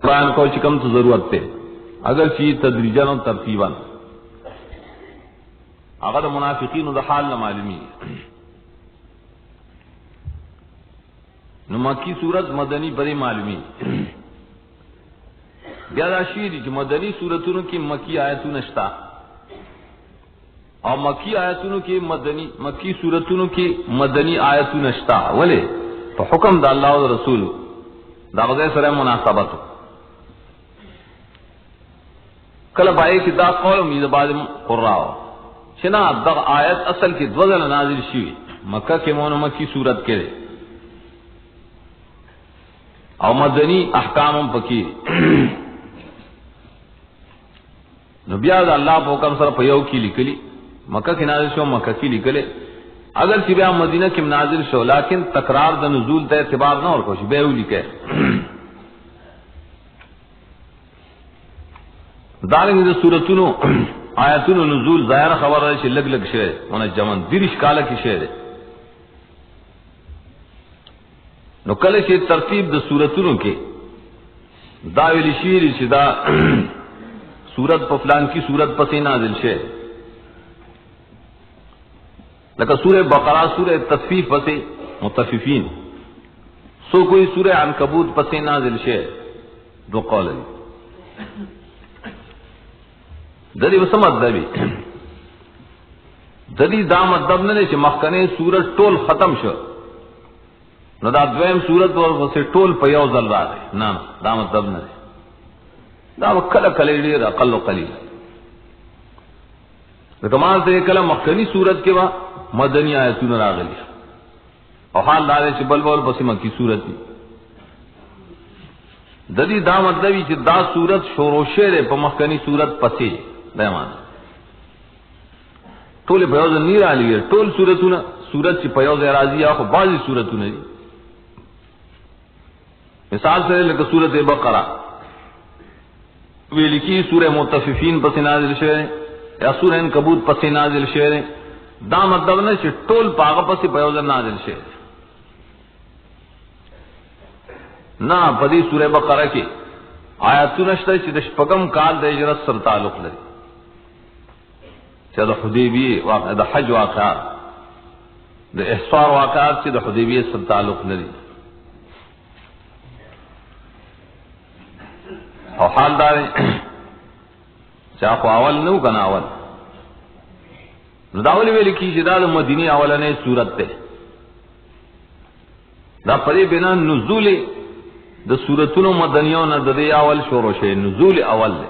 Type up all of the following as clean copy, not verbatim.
بیان کو چکم تو ضرورت تے اگر چیز تدریجاً و ترتیباً اگر منافقین و حال نہ معلومی نو مکی صورت مدنی بڑی معلومی بیادا شیر جو مدنی صورتوں کی مکی آیتوں نشتا اور مکی آیتوں کی مکی صورتوں کی مدنی آیتوں نشتا ولے تو حکم دا اللہ و رسول دا غزے سر مناسبت کل بائے کی دا قول امید بعد قرآن چنا دا آیت اصل کی دوزل نازل شوی مکہ کے مون مکی صورت کے او مدنی احکام پکی نو بیا دا اللہ پا حکم سر پیو کی لکلی مکہ کی نازل شو مکہ کی لکلے اگر چی بیا مدینہ کی نازل شو لیکن تکرار دا نزول تا اعتبار نہ اور کوش بیو لکے دارنگی دا سورتونو آیتونو نزول ظاہر خبر رہے چی لگ لگ شہر منجمن دیرش کالا کی شہر نو کل چی ترتیب دا سورتونو کے داویلی شیری چی دا سورت پفلان کی سورت پسی نازل شہر لکہ سورہ بقرہ سورہ تصفیف پسی متففین سو کوئی سورہ عنکبوت پسی نازل شہر دو قول ہے دلی وسمت دبی دلی دا مطلب نہ چ مخکنے سورت ټول ختم شو نو دا دویم سورت ورپسې ټول په یو ځل راغی نه دا مطلب نه دا وکړه کله ډیر اقل قلیل د کمال ته کله مخکنی سورت کې وا مدنی آیتونه راغلي او حال دار چې بلبل پسې مکی سورت دی دلی دا مطلب چې دا سورت شروع شوه په مخکنی سورت پسې بیان ټول په یو ځل نه راځي ټول سورتونه سورت چې په یو ځل راځي او بعضی سورتونه دي مثال سے لکه سورت بقرہ ویل کی سورہ متففین پس نازل شوه یا سورہ عنکبوت پس نازل شوه دا مطلب نه چې ټول پاغه پس په یو ځل نازل شوه نا پدی سورہ بقرہ کی آیاتونه شته چې د شپږم کال د هجرت سره تعلق لري چې د حدیبیه واقعه د حج واقعه د احصار واقعات چې د حدیبیه سره تعلق لري او حال دار چا خو اول نو کنا اول نو داولی ویل کی چې دا د مدینی اولنې صورت ده دا پرې بنا نزول د سورتونو مدنیو نه د اول شروع شي نزول اول ده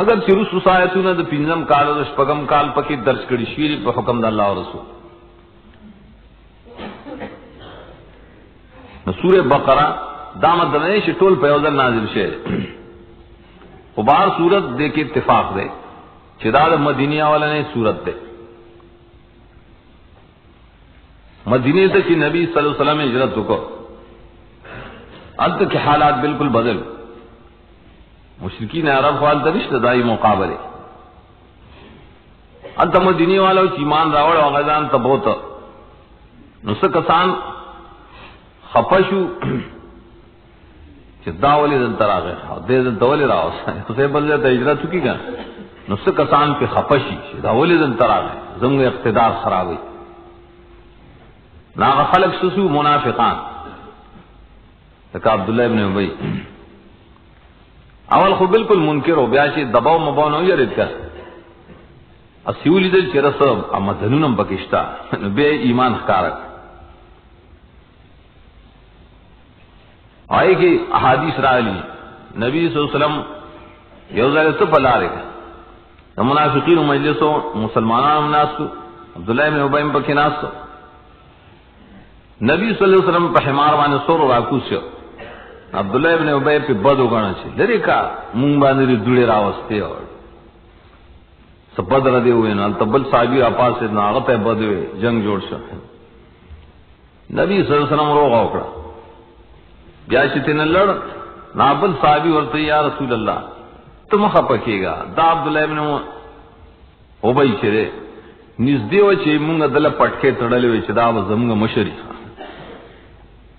اگر چې رسو آیتونه د پنځم کال او د شپږم کال پکې درج کړي شي په حکم د الله او رسول نو سورہ بقرہ دا مدنی چې ټول په یو ځل نازل شي او بار صورت دې کې اتفاق ده چې دا د مدینی اولنې صورت ده مدینے ته چې نبی صلی الله علیه وسلم ہجرت وکړ البته کې حالات بالکل بدل مشرکین عرب خپل د رشتہ دای مقابله انت مدینی والو چې ایمان راوړ او غزان ته بوته نو څه کسان خپشو چې داولی دل تراغه او دې دولي راوځه څه بل ته هجرت وکړه نو څه کسان په خپشي چې داولی دل تراغه زموږ اقتدار خرابوي نا خلق سسو منافقان تک عبداللہ ابن ابی اول خو بالکل منکر ہو بیا چې دباو مباو نو یې رد کړ اسیولی دل چې رسب اما دنونم پکشتا نو به ایمان ښکارک آئے کہ احادیث رالی نبی صلی اللہ علیہ وسلم یوزال تو پلارے گا منافقین مجلسوں مسلمانان ناسو عبداللہ ابن ابی پکې ناسو نبی صلی اللہ علیہ وسلم په حمار باندې سور راکوس عبداللہ ابن ابی په بدو غاڼه شي لري کا مونږ باندې دوړي راوسته او سپدر دی وینه تبل صحابي اپاس نه هغه ته بدوي جنگ جوړ شو نبی صلی الله علیہ وسلم روغ وکړه بیا چې تن لړ نابل صحابي ورته یا رسول الله تم خپکیگا دا عبداللہ ابن ابی چره نږدې و چې مونږ دله پټکې تړلې وې چې دا زموږ مشري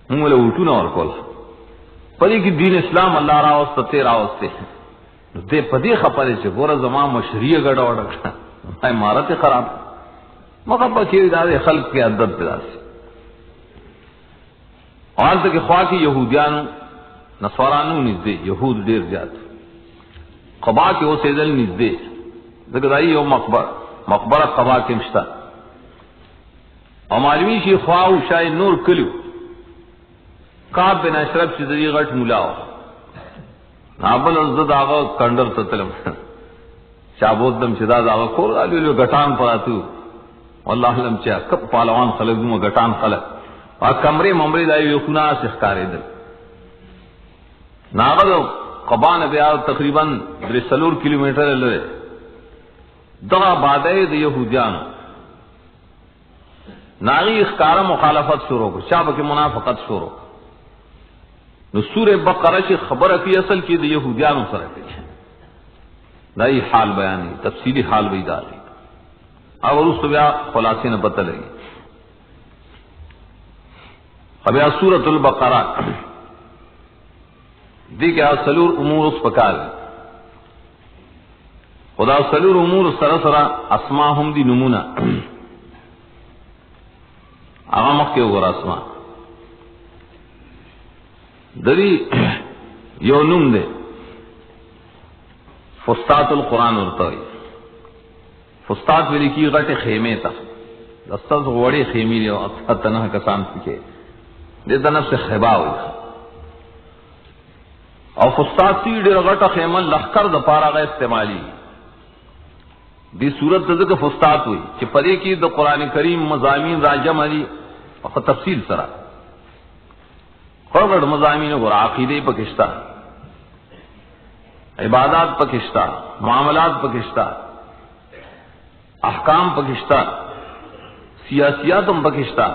مونږ له وټونه ورکول پدی کی دین اسلام اللہ راوست تیرا واسطے دے پدی خپلے چ گور زما مشریه گڑا وڑا امارت خراب مخبا کی دار خلق کے عدد پیدا سی اور تک خوا کی یہودیان نصارانو نزدے یہود دیر زیاد قبا کے وہ سیدل نزدے دگدائی یو مقبرہ قبا کے مشتا اور معلومی شی خواہ شاہ نور کلیو کعب بن اشرف چی دری غٹ ملاو نابل ازد آغا کنڈر تتلم شابود دم چدا آغا کور آلیو لیو گٹان پراتو واللہ علم چاہ کب پالوان خلق دوں گٹان خلق اور کمرے ممرے دائی یکنا سخکارے دل ناغد قبان بیار تقریباً 3 کلومیٹر لرے دغا بادے دی یہودیان ناغی اخکار مخالفت شروع کو شعب کی منافقت شروع نو سورہ بقرہ کی خبر کی اصل کی دی یہودیان سرکی دائی حال بیانی تفصیلی حال بیداری اور اس تو بیا خلاصی نے پتہ لگی اب یا سورۃ البقرہ دی کہ سلور امور اس پکار خدا سلور امور سرسرا اسماء ہم دی نمونہ آغا مخ کے اوگر اسماء دری یو نم دے فستات القرآن ارتوی فستات ویلی کی غٹ خیمے تا دستا سے غوڑی خیمی لیو اکثر تنہ کسان سکے دیتا نفس خیبا ہوئی اور فستاد سی ڈیر غٹا خیمن لخکر دا پارا غا استعمالی دی صورت تذک فستاد ہوئی کہ پدے کی دا قرآن کریم مضامین راجم علی اور تفصیل سرا خرگڑ مضامین اور عقیدے پکشتا عبادات پکشتا معاملات پکشتا احکام پکشتا سیاسیاتم پکشتا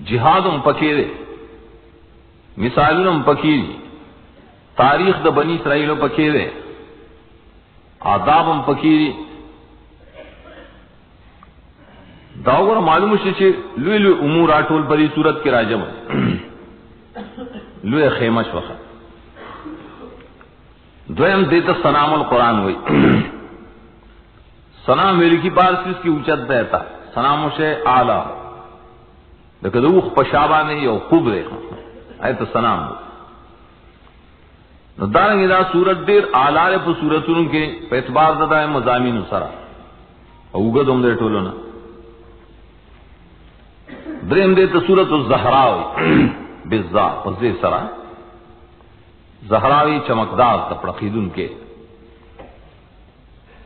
جہادم پکیرے مثالم پکیری تاریخ دا بنی اسرائیل پکیرے آدابم پکیری داور معلوم شے لوی لوی امور آٹول پری صورت کے راجم لوی خیمش وقت دویم دیتا سنام القرآن ہوئی سنام میری کی پارسی اس کی اوچت دیتا سنام شے اعلی لیکن روح پشابہ نہیں یو خوب رے ایتا سنام ہوئی دارنگی دا صورت دیر آلار پا صورتون کے پا اعتبار دا مضامین سرا اوگد ہم دے ٹولونا درہم دے تا صورت الزہراوی بالزا پزے سرا زہراوی چمکدار تپڑخیدن کے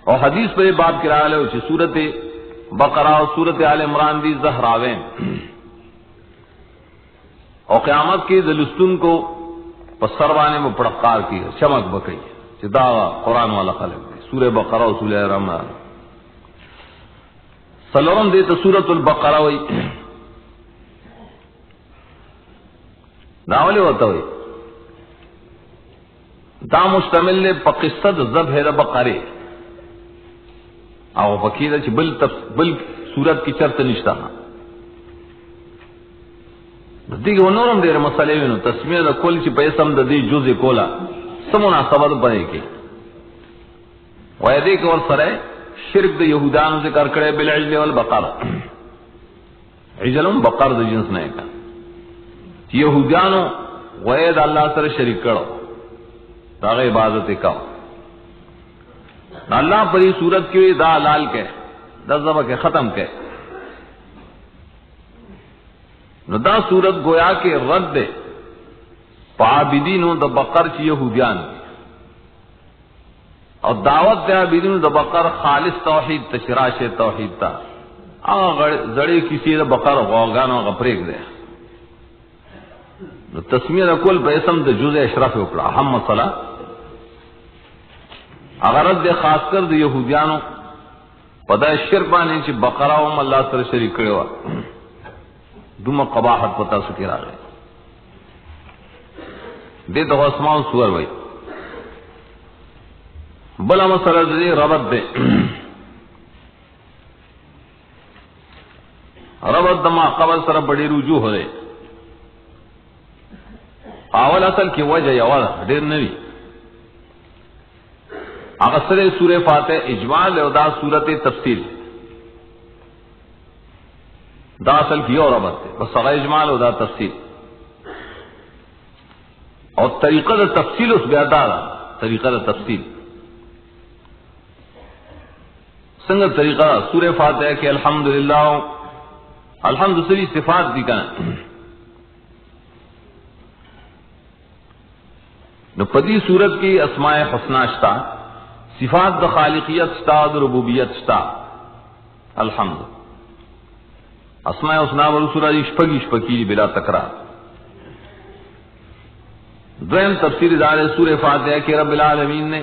اور حدیث پر بات کرا لے اچھی صورت بقرہ اور صورت آل عمران دی زہراوین اور قیامت کے دلستون کو پسروانے میں پڑقار کی چمک بکئی چدا قرآن والا خلق دی سورہ بقرہ و سورہ رحمان سلورم دے تو سورۃ البقرہ وئی ناولے ہوتا ہوئی دا مشتمل لے پا قصہ ذبح دا بقرے او فقیدہ چی بل سورت کی چرت نشتا دیکھ وہ نورم دیر مسئلے وینو تسمیہ دا کل چی پیسم دا دی جوز کولا سمنا سبت بنے کی ویدے کے اور سرے شرک دا یہودانو ذکر کرے بالعجل والبقر عجلم بقر دا جنس نہیں کا یہودانو وید اللہ سر شرک کرو دا غی عبادت کاؤ اللہ پری صورت کی دا لال کے دا زبا کے ختم کے نو دا صورت گویا کے رد دے پابدینو دا بقر چی یہودیان اور دعوت دے عابدینو دا بقر خالص توحید تشراش توحید تا زڑے کسی دا بقر غوغانو غپریک دے نو تسمیہ دا کل بیسم دا جز اشرف اکڑا ہم مسئلہ اگر رد دے خاص کر دا یہودیانو پدا شربانی چی بقراؤم اللہ سر شریک کرے وا دوم قباحت پتا سکی را گئے دے تو اسمان سور بھائی بلا مسئلہ دے ربط دے ربط دما قبل سر بڑی رجوع ہو دے اول اصل کی وجہ یوال ډیر نوی اغسر سورہ فاتح اجمال او دا سورت تفصیل دا اصل کی اور ربط ہے بس اجمال او دا تفصیل اور طریقہ دا تفصیل اس بیادا طریقہ دا تفصیل سنگ طریقہ سورہ فاتح کے الحمدللہ الحمد سری صفات دی کنا نو پدی صورت کی اسماء حسنہ شتا صفات دا خالقیت شتا دا ربوبیت شتا الحمد اسماء حسنہ ورسولہ دی شپگی بلا تکرار دویم تفسیر دار سورہ فاتحہ کے رب العالمین نے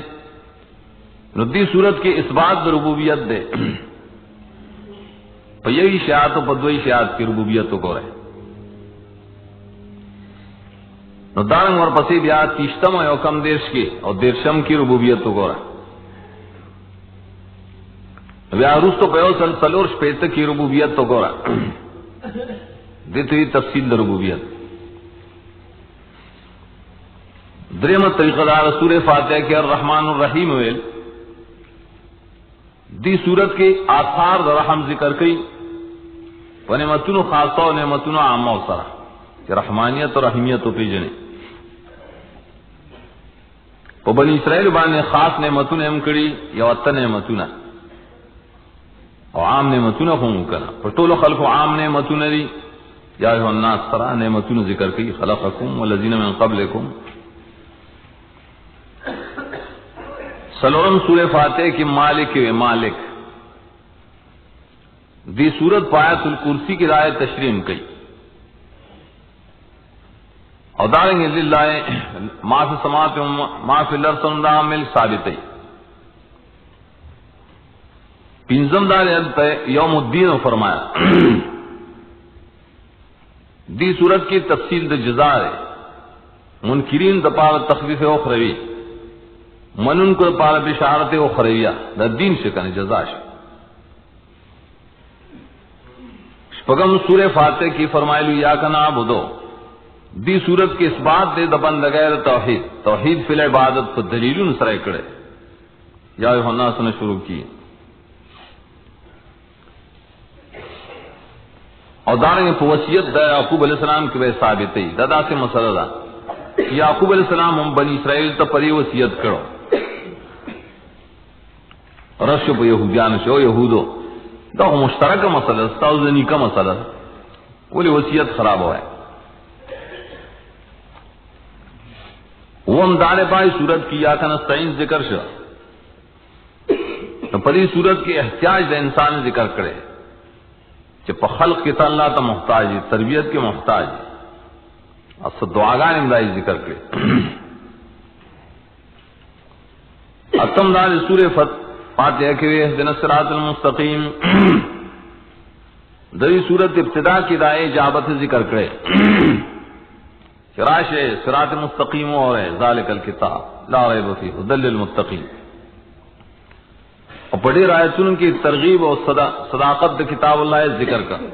ندی صورت کے اثبات دا ربوبیت دے پیوی شیعات و پدوئی شیعات کی ربوبیت کو رہے ندارنگ اور پسی بیا تیشتم و کم دیرش کی اور دیرشم کی ربوبیت کو رہے بیا روز تو پیو سلور شپیت کی ربوبیت کو رہے دیتے تفصیل دا ربوبیت درمت طریقہ دار سورہ فاتحہ کے الرحمن الرحیم ویل دی صورت کے آثار دا رحم ذکر کی و نعمتون خاصہ و نعمتون عامہ و سرہ کہ رحمانیت و رحیمیت و پیجنے و بنی اسرائیل بانے خاص نعمتون ام کری یا وطن نعمتون و عام نعمتون خون کنا پر طول خلق عام نعمتون ری یا ایوہ الناس سرہ نعمتون ذکر کی خلقکم والذین من قبلکم سلورم سورہ فاتح کی مالک و مالک دی سورت پایت الکرسی کی رائے تشریم کی اور داریں گے للہ ما فی السماوات و ما فی الارض دا ملک ثابت ہے پنزم دار یوم الدین فرمایا دی سورت کی تفصیل دا جزا ہے منکرین دا پار تخفیف اخروی منن کو پار بشارت اخرویہ دا دین شکن جزاش شپگم سورہ فاتح کی فرمائلو یا کنا عبدو دی صورت کی اس بات دے دبن لگیر توحید توحید فی العبادت پر دلیلون سرائے کڑے یا ایوہ الناس نے شروع کی اور دارنگے پہ وسیعت دا یعقوب علیہ السلام کی بے ثابت ہے دا سے مسئلہ دا یعقوب علیہ السلام ہم بنی اسرائیل تا پری وسیعت کرو رشو پہ یہودیان شو یہودو دا مشترک مسئلہ استاذنی کا مسئلہ ولی وسیعت خراب ہوا ہے وہ ہم دار پائی صورت کی یا کنستعین ذکر شو تو پری صورت کی احتیاج دا انسان ذکر کرے کہ پا خلق کی اللہ تا محتاج تربیت کے محتاج اصد دعاگان امدائی ذکر کرے اتم دار سورہ فاتحہ کے اہدنا الصراط المستقیم دری صورت ابتدا کی دائے اجابت ذکر کرے فراش صراط مستقیم اور ہے ذالک الکتاب لا ریب فیہ ہدی للمتقین اور بڑی رایتوں کی ترغیب اور صداقت کتاب اللہ ذکر کر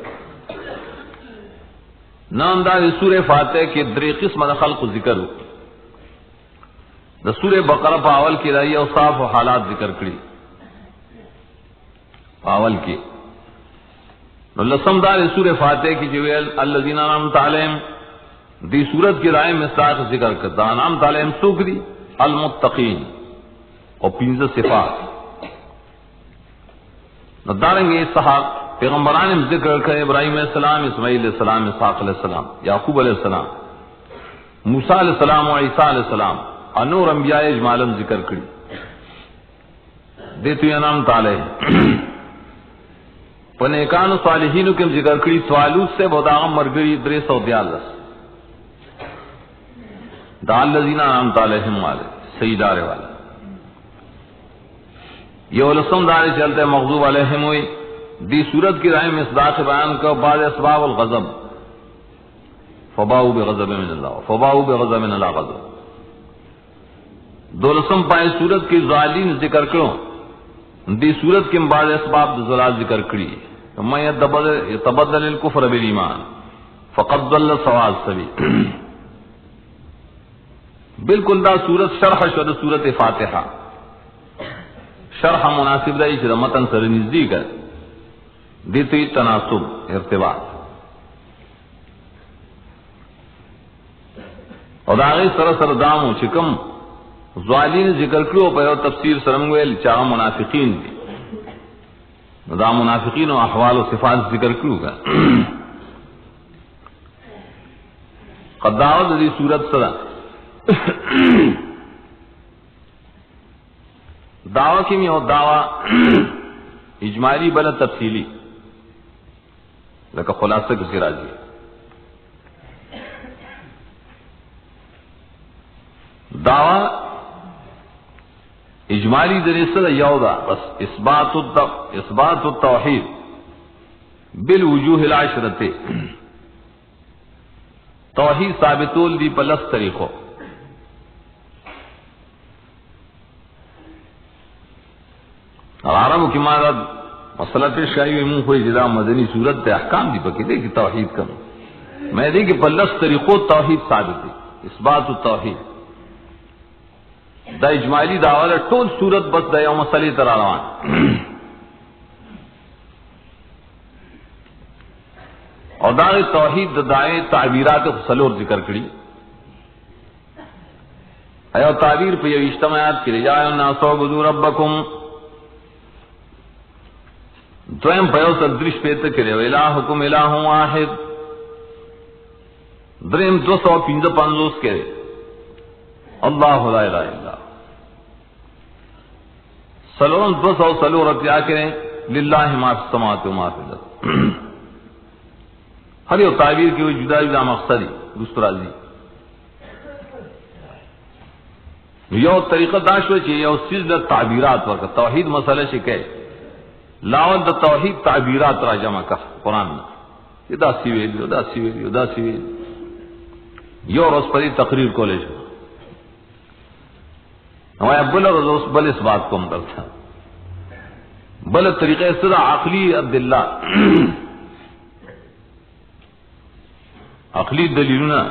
نامدار سورہ فاتح کے دری قسم خلق ذکر ہو دا سورہ بقرہ پاول کی رائے اوصاف و حالات ذکر کری پاول کی لسم دار سورہ فاتح کی جویل الذین انعمت علیہم دی سورت کی رائے مصداق ذکر کرتا انعمت علیہم سوکری المتقین اور پنز صفات نداریں گے صحاب پیغمبران ذکر کر ابراہیم علیہ السلام اسماعیل علیہ السلام اسحاق علیہ السلام یعقوب علیہ السلام موسیٰ علیہ السلام و عیسیٰ علیہ السلام انور انبیاء اجمالا ذکر کری دیتو انعام تعالی پنیکان صالحین کے ذکر کری توالوس سے بوداغم مرگری 342 دا الذین انعام تعالیہم والے سیدار والے یہ ولسم داری چلتے مغضوب علیہم ہوئی دی صورت کی رائے مصداق بیان کا بعض اسباب الغضب فباؤ بغضب من اللہ فباؤ بغضب من اللہ غضب دولسم پائے صورت کی ظالین ذکر کرو دی صورت کے بعض اسباب ذلال ذکر کری میں یتبدل الکفر بالایمان فقد ضل سواء السبیل بالکل دا صورت شرح شو دا صورت فاتحہ شرح مناسب دا چې د متن سره نږدې کړ دیتے تناسب ارتباط اور داغی سر سر دامو چکم ظالین ذکر کرو پہ تفسیر سرمگویل چاہ منافقین دی دا منافقین و احوال و صفات ذکر کرو گا قد دعوت دی صورت صدا دعوی کی میں ہو دعوی اجمالی بلا تفصیلی لکہ خلاصہ کسی راجی دعوی اجمالی دریسل یودا بس اثبات التوحید بالوجوہ العشرت توحید ثابتول دی پلس طریقوں عربوں کی مادہ مسئلہ پیش آئی ہوئی منہ کوئی جدا مدنی صورت تے احکام دی پکی دے کہ توحید کرو میں دے کہ پلس طریقوں توحید ثابت ہے اثبات التوحید دا اجمالی دعوی ٹول صورت بس دا یوم مسئلے تراروان اور دا توحید دا دائیں تعبیرات خسلور ذکر کری ایو تعبیر پہ یہ اجتماعات کی یا الناس اعبدوا ربکم دویم پیو سدرش پیتا کرے الہکم الہ واحد دریم 255 کرے اللہ لا الہ الا سلون 200 رتیا کریں للہ ما فی السماوات و ما فی الارض ہر یہ تعبیر کی ہوئی جدا جدا مقصدی دوسرا دی یو طریقہ داشو چاہیے یو سیز تعبیرات ورکا توحید مسئلہ شکے لاول دا توحید تعبیرات را جمع کا قرآن یہ دا سیویلیو دا سیویلیو دا سیویلیو یو روز پری تقریر کولے جو ہمارا بل روز بل اس بات کو ہم کرتا بل طریقہ صدا عقلی عبداللہ عقلی دلیلنا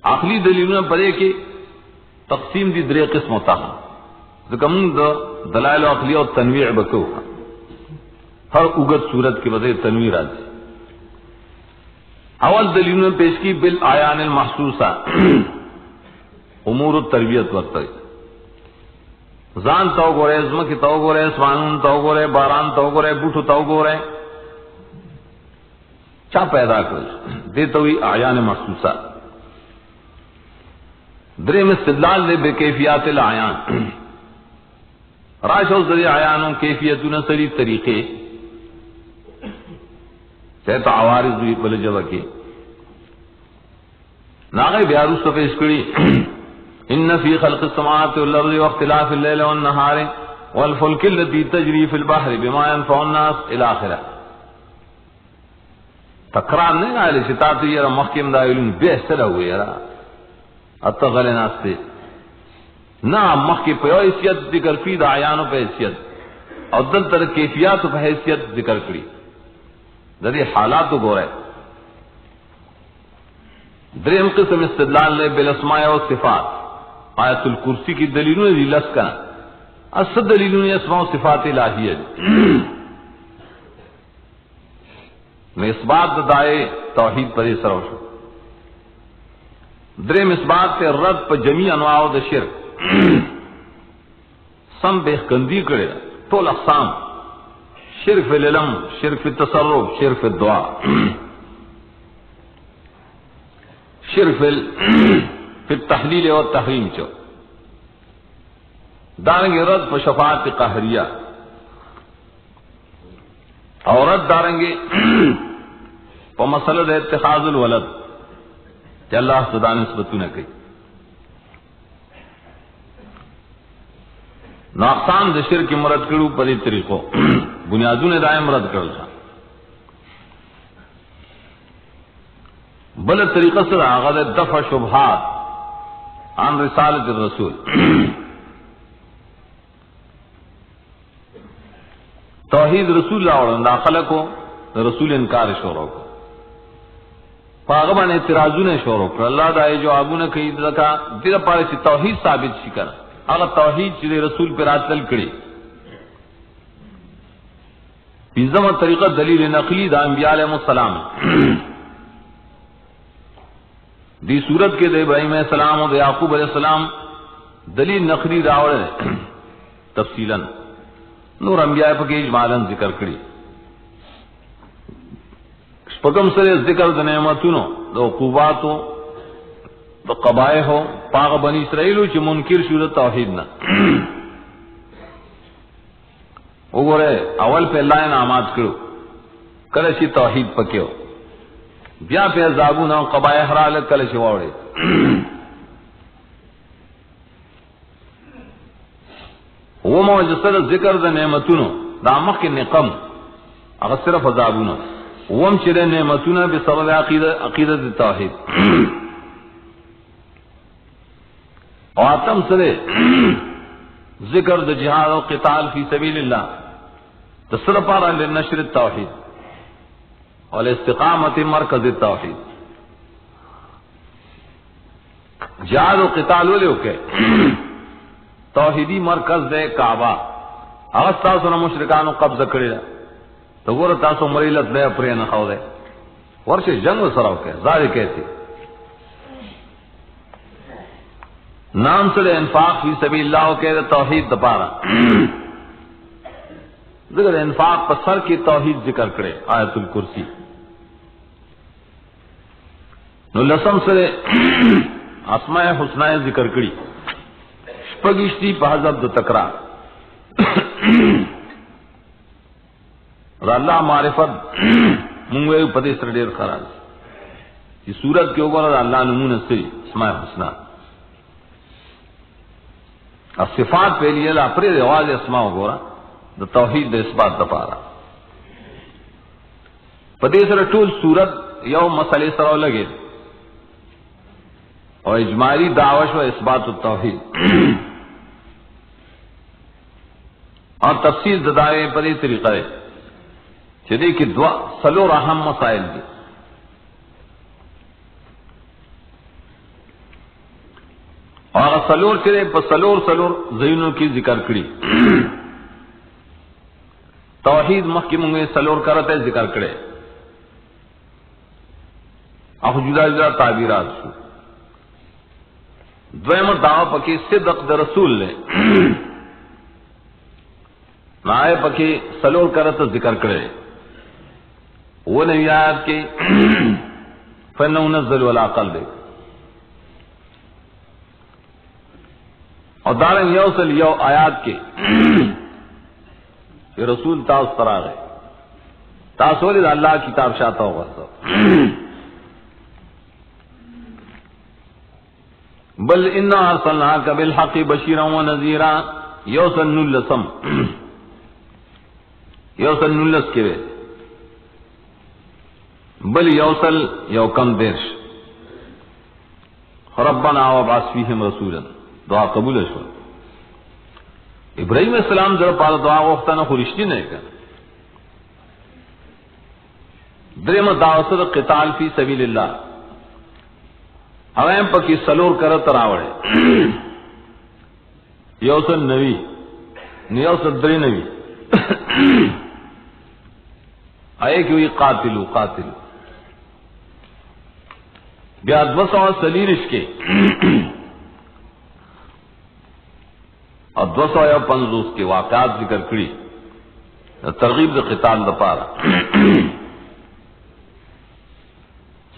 عقلی دلیلنا پڑے کہ تقسیم دی درے قسم ہوتا ہے ذکرمون دا دلائل و عقلیہ و تنویع بکو ہر اگت صورت کی وجہ تنویع راجی اول دلیل نے پیش کی بالآیان المحسوسہ امور التربیت وقت زان تو گورے ازم کی تو گورے اسمانون تو گورے باران تو گورے بوٹو تو گورے چا پیدا کر دیتا ہوئی آیان محسوسہ درم استدلال لے بے کیفیات العیان راشو ذریع عیانوں کیفیتون سری طریقے چاہتا عوارض ہوئی بل جوہ کی ناغی بیارو صفحہ اسکڑی ان فی خلق السماوات والارض واختلاف اللیل والنہار والفلک التي تجری فی البحر بما ينفع الناس الاخرہ تقرار نہیں آئے شتاتو یہ محکم دائلون بہتر ہوئے یرا اتغل ناستے نا مخ کی پیو حیثیت ذکر کی دا عیانوں پہ حیثیت اور دل تر کیفیات پہ حیثیت ذکر کری ذری حالات کو گورے دریم قسم استدلال لے بالاسماء و صفات آیت الکرسی کی دلیلوں نے لس کا اصل دلیلوں نے اسماء و صفات الہیہ میں اس بات دائے توحید پر سروش دریم اس بات پہ رد پہ جمیع انواع دا شرک سم بے کندی کرے طول اقسام شرک فی العلم شرک فی التصرف شرک فی الدعا شرک فی التحلیل و تحریم چو دارنگے رد پہ شفاعت قہریہ اور رد دارنگے پہ مسئلہ اتخاذ الولد کہ اللہ صدا نسبتو نہ کئی ناقصان دا شرک مرد کرو پر یہ طریقوں بنیادوں نے دائم رد کرو تھا بل طریقہ سے آغاز دفع شبہات عن رسالت الرسول توحید رسول اللہ اور داخلہ کو رسول انکار شوروں کو پاغبان اعتراضونه شروع کړ. الله دا جوابونه کوي ځکه دې لپاره چې توحید ثابت شي کنه. هغه توحید چې رسول پر راتل کړي. پنځمه طریقه دلیل نقلی د انبیاء علیهم السلام. دی صورت کې د ابراہیم علیہ السلام او د یعقوب علیہ السلام دلیل نقلی راوړل تفصیلا. نور انبیاء په کې اجمالاً ذکر کړي. پکم سره ذکر د نعمتونو د عقوباتو د قبایح پاغ بنی اسرائیل چې منکر شو د توحید نه. وګوره اول په الله انعامات کړو کله چې توحید پکېو بیا په عذابونو او قبایح را لکه کله چې وړي. و موجسره ذکر د نعمتونو دا مخکې نقم هغه صرف عذابونو وم چې د نعمتونو به سبب عقیده توحید او اتم سره ذکر د جهاد او قتال فی سبیل الله تصر پارا لنشر التوحید والاستقامت مرکز التوحید. جہاد و قتال ولې وکړي توحیدی مرکز دے کعبہ هغه تاسو نه مشرکانو قبضه کړی ده. تو ګور تاسو مریلت به پرې نه خو ده ورشه جنگ سره وکړي ظاهر کېتی نام سره انفاق فی سبیل اللہ کے توحید دپارا ذکر انفاق پر سر کی توحید ذکر کرے آیت الکرسی. نو لسم سره اسماء حسنہ ذکر کړي شپږشتي په حذف د تکرار الله معرفت مونږ یې په دې سره ډېر خراب چې صورت کې وګوره الله نمونه سي اسماء حسنہ صفات په لیے لا پر رواج اسماء وګوره د توحید د اثبات لپاره په دې سره ټول صورت یو مسئلے سره لګي او اجمالی دعوت و اثبات التوحید اور تفصیل ددائے پر یہ طریقہ ہے چدی کہ دعا سلور اہم مسائل دی اور سلور چرے پر سلور زینوں کی ذکر کری توحید مخکی منگے سلور کرتے ذکر کرے اخ جدا جدا تعبیرات شو دویم دعوی پکی صدق در رسول لے نائے پکی سلور کرت ذکر کرے وہ نبی آیات کی فَإِنَّهُ نَزَّلُ عَلَىٰ قَلْبِكَ اور دارن یوصل یو آیات کے کہ رسول تاس ترا گئے تاسولی دا اللہ کتاب شاتا ہوگا سب بل انا ارسلناک بالحق بشیرا و نذیرا یوصل نلسم یوصل نلس کے بل یوصل یو کم دیرش ربنا وابعث فیہم رسولا دعا قبول شو ابراہیم السلام ذرا پارا دعا وقتانا خورشتی نہیں کر درم دعوت قتال فی سبیل اللہ اویم پکی سلور کرت راوڑے یوصل نوی نیوصل دری نوی آئے کہ وہی قاتل بیا دوسو سلیرش کے اور 250 کے واقعات ذکر کری ترغیب د قتال دپارا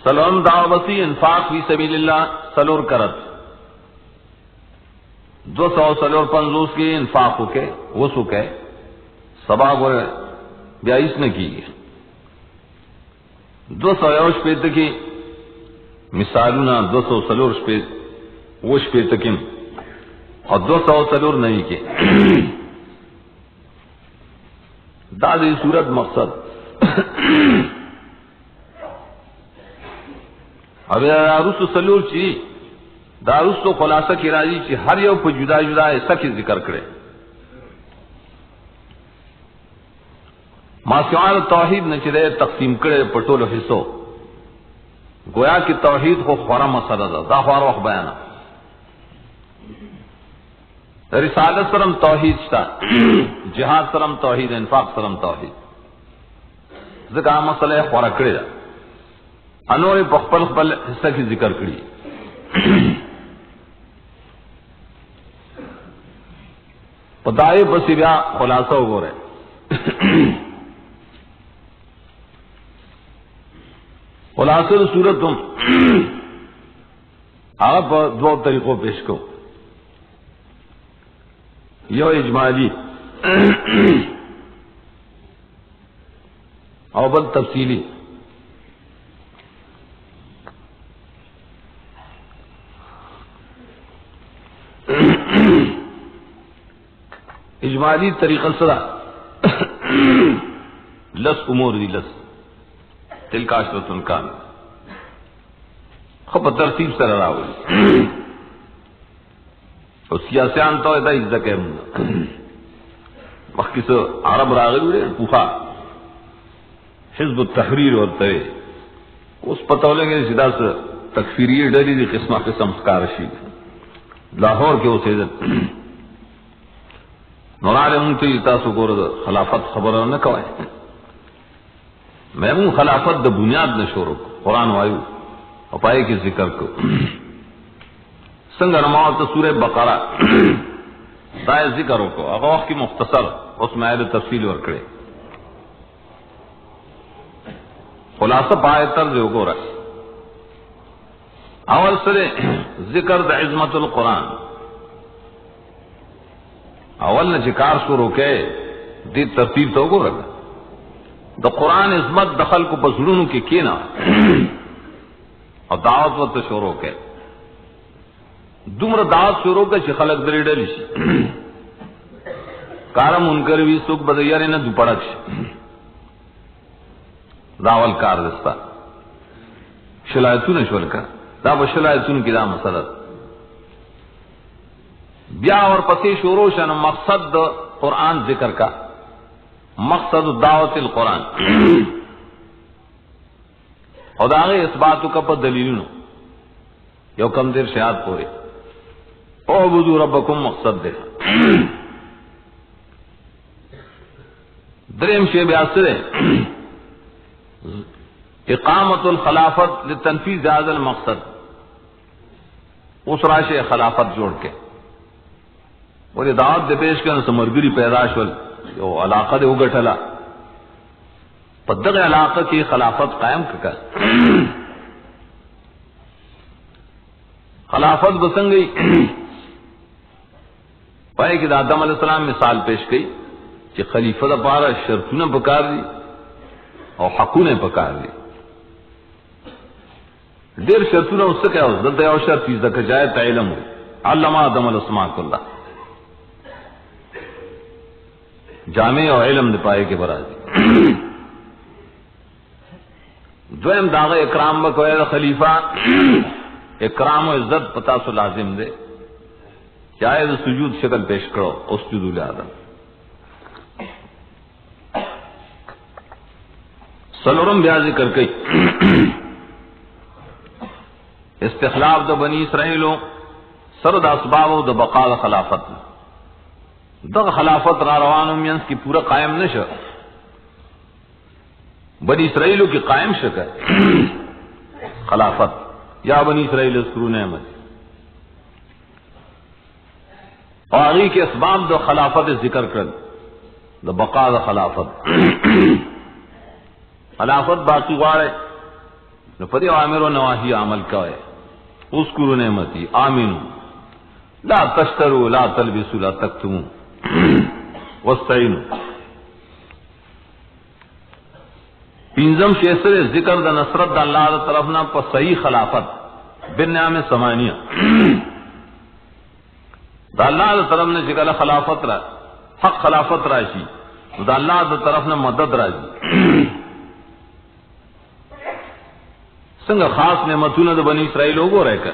سلام دعوتی انفاق فی سبیل اللہ سلور کرت 250 کی انفاق ہو کے وسو کے سبا گورے بیائیس نے کی 200 پہ تکی مثالنا 200 سلور پہ وش پہ تکیم اور 200 سلور نہیں کے دادی صورت مقصد اب داروس سلور چی داروس تو خلاصہ کی راضی چی ہر یو پہ جدا جدا ایسا کی ذکر کرے ماسیوان توحید نے چرے تقسیم کرے پٹول حصوں گویا کہ توحید کو خورا مسئلہ دا خوار وقت بیانا رسالت سرم توحید شتا جہاد سرم توحید انفاق سرم توحید ذکر مسئلہ خورا کڑی دا انور پخپل خپل حصہ کی ذکر کڑی پتائے بسی بیا خلاصہ ہو رہے خلاصہ صورت تم آپ دو طریقوں پیش کو یو اجمالی اور بل تفصیلی اجمالی طریقہ سرا لس امور دی لس تل کا عشرۃ کامل خب ترتیب سر راوی اور سیاسیان تو ایدا عزت کہ وقت سے عرب راغلی پوخا حزب التحریر اور تے اس پتہ لیں گے سیدھا سے تکفیری ڈری دی قسمہ قسم سکارشی لاہور کے اسے نورال منتی تاسو گور خلافت خبر نہ کوئے میں ہوں خلافت دا بنیاد نہ شروع قرآن وایو اپائے کے ذکر کو سنگ نماز سورہ بقرہ دائے ذکر کو اغوخ کی مختصر اس میں آئے تفصیل اور کرے خلاصہ پائے طرز ہو رہا اول سرے ذکر دا عظمت القرآن اول نے چکار شروع کے دی ترتیب تو ہو رہا دا قرآن عظمت دخل کو بزرون کی کینا اور دعوت وقت شروع کے دمر دعوت شروع کے چی خلق دری ڈلی شی کارم انکر بھی سکھ بدیاری نہ دوپڑک شی داول کار دستا شلایتون شول کا دا بشلایتون کی دا مسئلہ بیا اور پسی شروع شن مقصد دا قرآن ذکر کا مقصد دعوت القرآن اور داغے اس باتوں کا پر دلیلوں یو کم دیر شہاد پورے اعبدوا ربکم مقصد دے دریم شے بیاسر ہے اقامت الخلافت لتنفیذ هذا المقصد اس راشے خلافت جوڑ کے اور یہ دعوت دے پیش کرنے سمرگری پیداش وال جو علاقہ دے اگٹھلا پدغ علاقہ کی خلافت قائم کر خلافت بسنگ گئی پائے کہ آدم علیہ السلام مثال پیش کی کہ خلیفہ دا پارا شرطوں نے پکار دی اور حقوں نے پکار دی دیر شرطوں نے اس سے کیا ہو زدہ اور شرط چیز دکھ جائے تا علم ہوئی علمہ آدم علیہ السلام کو اللہ جامع اور علم دے پائے کے برازی دویم داغ اکرام بکوئے خلیفہ اکرام و عزت پتا سو لازم دے چاہے تو سجود شکل پیش کرو اسجدوا لآدم سلورم بیا ذکر کئی استخلاف دا بنی اسرائیلوں سرد اسباب دا بقا دا خلافت دا خلافت را روانو مینس کی پورا قائم نشا بنی اسرائیلوں کی قائم شکا خلافت یا بنی اسرائیل اذکروا نعمت اور آگی کے اسباب دا خلافت ذکر کر دا بقا دا خلافت خلافت باقی غارے نفدی عامر و نواہی عمل کا ہے اذکروا نعمتی آمینو لا تشتروا لا تلبسوا لا تکتموا واستعینوا پینزم شیسر ذکر دا نصرت دا اللہ دا طرفنا پا صحیح خلافت بالنعم سمانیہ دا اللہ دا طرفنا چکل خلافت را حق خلافت راشی دا اللہ دا طرفنا مدد راشی سنگ خاص نعمتون دا بنی اسرائیل ہوگو رہ کر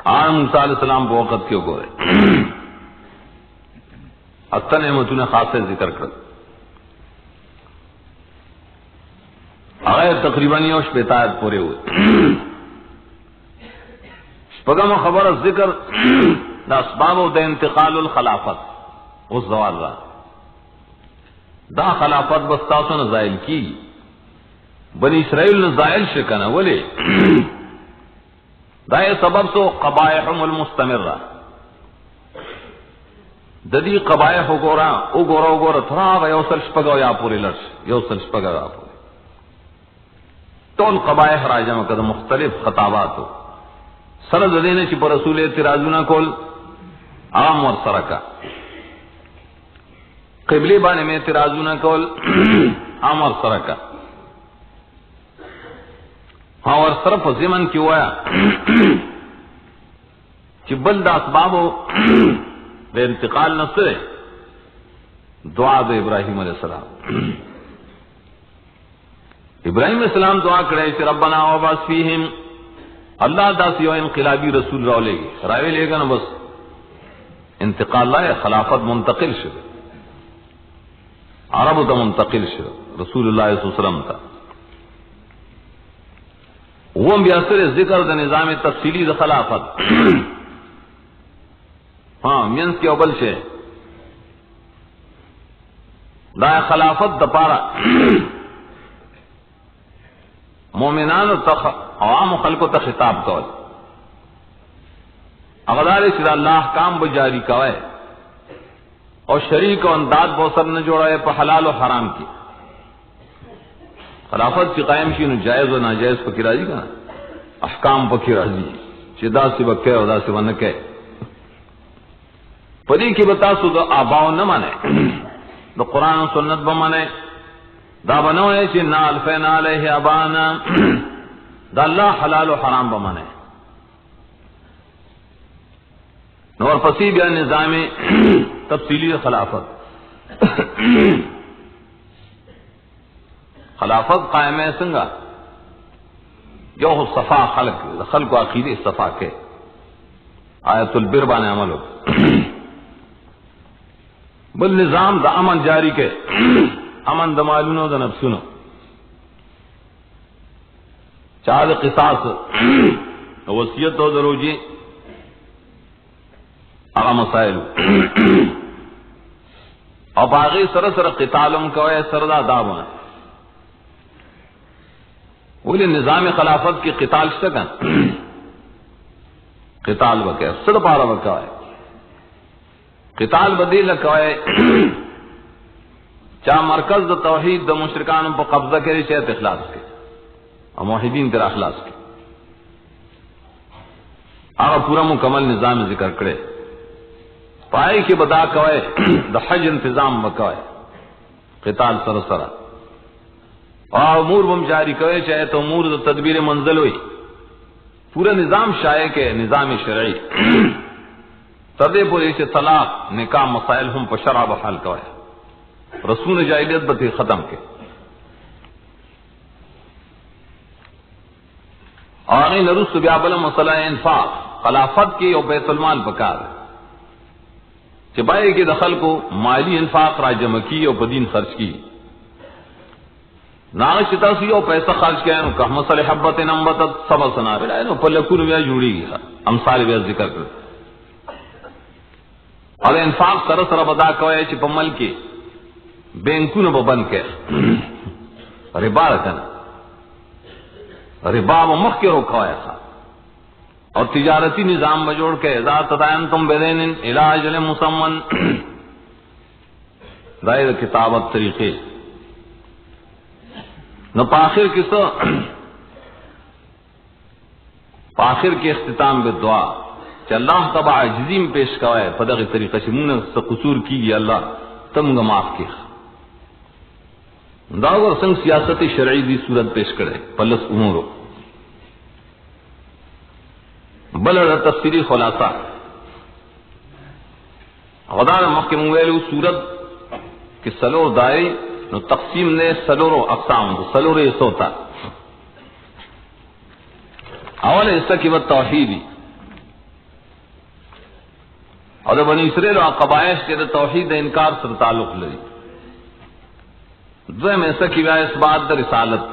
آن موسیٰ علیہ السلام پہ وقت کیوں گو رہے اتا نعمتون خاص ذکر کر اگر تقریباً یوش پیتایت پورے ہوئے پگم خبر ذکر دا اسباب دا انتقال الخلافت اس زوال را دا خلافت بستاسو نزائل کی بنی اسرائیل نزائل شکنا ولی دا یہ سبب سو قبائحم المستمر را ددی قبائح گورا تھرا یوسل شپگو یا پوری لرش یوسل شپگو یا پوری تول قبائح راجم کد مختلف خطاباتو سرد دینے چی پر رسول اعتراضونا کول عام ور سرکا قبلی بانے میں اعتراضونا کول عام ور سرکا ہاں ور صرف زمن کی ہوا چی بل دا اسبابو بے انتقال نصر دعا دے ابراہیم علیہ السلام ابراہیم علیہ السلام دعا کرے کہ ربنا وبعث فیہم اللہ دا سیو انقلابی رسول راو لے گی راوے لے گا نا بس انتقال لائے خلافت منتقل شد عرب تا منتقل شد رسول اللہ صلی اللہ علیہ وسلم تا وہ بیاثر ذکر دا نظام تفصیلی دا خلافت ہاں مینس کی اول سے دا خلافت دا پارا مومنان عوام خلقوں تا خطاب کول اغدار شد اللہ کام بجاری کوئے اور شریک و انداد بوسر نہ جوڑے پا حلال و حرام کی خلافت کی قائم شی جائز و ناجائز پکی راضی کا احکام پکی راضی چدا سے بکے ادا سے ونکے پری کی بتا سو تو آباؤ نہ مانے تو قرآن و سنت بمانے دا بنوئے چی نا الفین علیہ ابانا دا اللہ حلال و حرام بمانے نور پسی بیا نظام تفصیلی خلافت خلافت قائم ہے سنگا جو صفا خلق و عقیدی صفا کے آیت البر بانے عمل ہو بل نظام دا امن جاری کے امن دا معلوموں دا نفسونو چاہ دا قصاص وصیت و دروجی اغا مسائل اور باقی سر قتالم کوئے سردا دابونا ولی نظام خلافت کی قتال شکن قتال بکے سر پارا بکوئے قتال بدیل کوئے چاہ مرکز دا توحید دا مشرکان پا قبضہ کرے شیط اخلاص کے اور موحدین تیرا اخلاص کے آگا پورا مکمل نظام ذکر کرے پائے کی بدا کوئے دا حج انتظام بکوئے قتال سرسرہ اور امور بم جاری کوئے چاہے تو امور دا تدبیر منزل ہوئی پورا نظام شائع کے نظام شرعی تردے پر اسے طلاق نکاح مسائل ہم پر شرع بحال کوئے رسول جاہلیت بتی ختم کے اور این رسول بیابل مسئلہ انفاق خلافت کی اور بیت المال بکار چبائے کے دخل کو مالی انفاق راجم کی اور بدین خرچ کی ناغشتا سی اور پیسہ خرچ کیا ہے کہ مسئلہ حبت نمبتت سب سنا رہا ہے پر لکون بیا جوڑی گی امثال بیا ذکر کر اور انفاق سر سر بدا کوئے چی پا ملکی بینکون با بند کے ربا رکنا ربا با مخ کے روکھوائے خواہ اور تجارتی نظام بجوڑ کے اذا تدائنتم بدین الى اجل مسمن دائر کتابت طریقے نو پاخر کسو پاخر کے اختتام بدعا کہ اللہ تبع عجزیم پیش کوئے پدغی طریقہ شمون سے قصور کی گی اللہ تمگا معاف کی داغر سنگ سیاست شرعی دی صورت پیش کرے پلس امورو بلر تفسیری خلاصہ غدار محکم ویلو صورت کہ سلور دائی نو تقسیم نے سلور اقسام سلور سوتا اول حصہ کی بات توحیدی اور بنی اسرائیل و قبائش کے توحید انکار سے تعلق لگی دوم ایسا کی اس بات در رسالت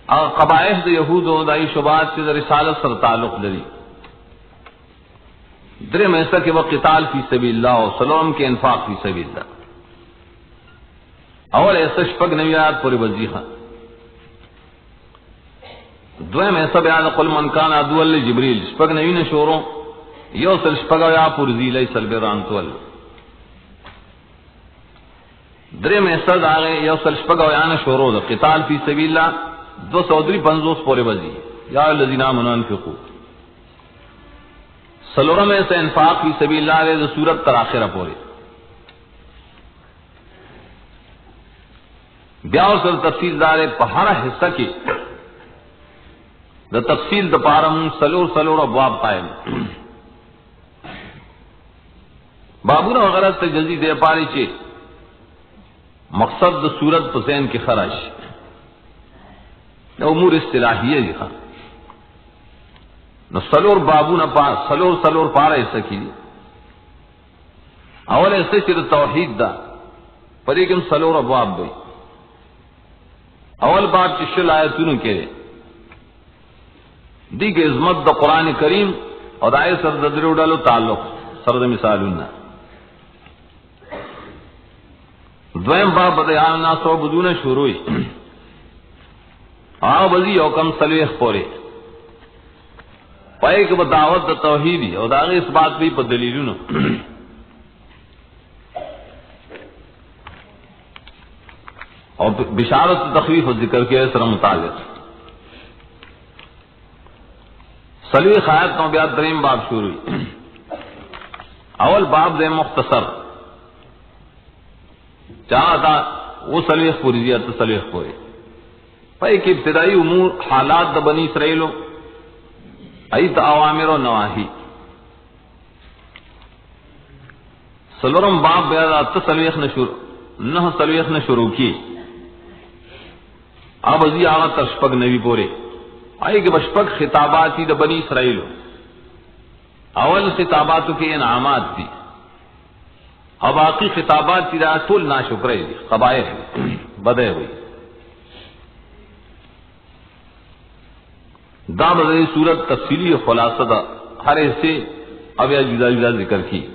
قبائح د یہود و دای شبہات چې د رسالت سره تعلق لري. درې میسر کې وقت قتال فی سبیل اللہ اور سلام کے انفاق فی سبیل اللہ. اول ایسا شپگ نویات پوری وزیخہ دویم ایسا بیان قل من کان عدو اللہ جبریل شپگ نوین شوروں یو سل شپگ یا پورزی لی سل بیران تول دریم ایسا داغے یو سل شپگ یا شوروں دا قتال فی سبیل اللہ 253 پوری وزی یا الذین آمنوا انفقوا. سلورم ایسا انفاق فی سبیل اللہ دے سورت تر آخرہ پوری. بیاو سر تفصیل دارے پہارا حصہ کی دا تفصیل دا پارم سلور ابواب قائم بابونا وغیرہ تجزی دے پاری چے مقصد دا صورت پسین کی خرش امور اصطلاحیہ لکھا نو سلور بابونا سلور پارا حصہ کی اول ایسے چر توحید دا پریکم سلور ابواب بھئی. اول باب چشل آیتونو کے دی کے عظمت دا قرآن کریم اور آئے سر ددر ڈالو تعلق سرد مثالون. دویم باب بدیان ناس و بدون شروعی آو بزی اوکم سلویخ پورے پائے کہ دعوت دا توحیدی اور داغی اس بات بھی پا دلیلونو اور بشارت تخویف و ذکر کے سر متعلق. سلوی خیات نوبیات دریم باب شروع. اول باب دے مختصر چاہا تھا وہ سلویخ پوری دیا تو سلویخ پوری پائی کہ ابتدائی امور حالات دا بنی اسرائیلو ایت اوامر و نواہی. سلورم باب بیادا تسلویخ نہ سلویخ نے شروع کی اب ازی آغا ترشپگ نبی پورے آئی کہ بشپگ خطاباتی دا بنی اسرائیل اول خطاباتو کے انعامات دی اب باقی خطابات کی دا طول ناشکرے دی قبائح بدے ہوئی. دا بدے صورت تفصیلی و خلاصہ دا ہر ایسے اب یا جدا جدا ذکر کی.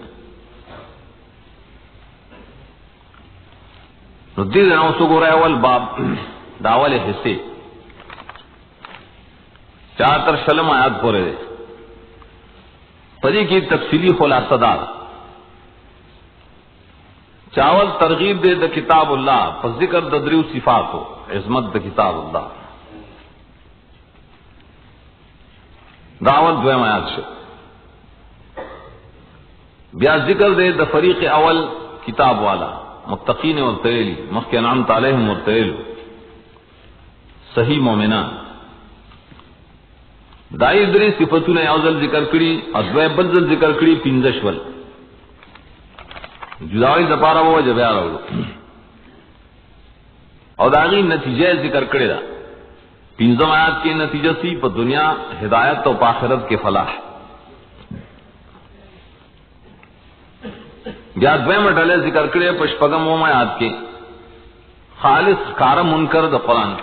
دیر نوسو گو رہے اول باب داول حصے چاہتر شلم آیات پورے دے پری کی تفصیلی خلاصہ دار چاول ترغیب دے دا کتاب اللہ پس ذکر دا دریو صفات ہو عظمت دا کتاب اللہ داول دویم آیات شو بیا ذکر دے دا فریق اول کتاب والا متقین ورتویلی مخی انعمت علیہم ورتویلو صحیح مومنان دائی دری صفتون اوزل ذکر کری ادوے بلزل ذکر کری پینزشول جداوی دپارا وہ جبیا رو اور داغی نتیجہ ذکر کرے دا پینزم آیات کی نتیجہ سی پا دنیا ہدایت و پاخرت کے فلاح. یا دویم ڈلے ذکر کرے پشپگم و آیات کے خالص کار منکر دا قرآن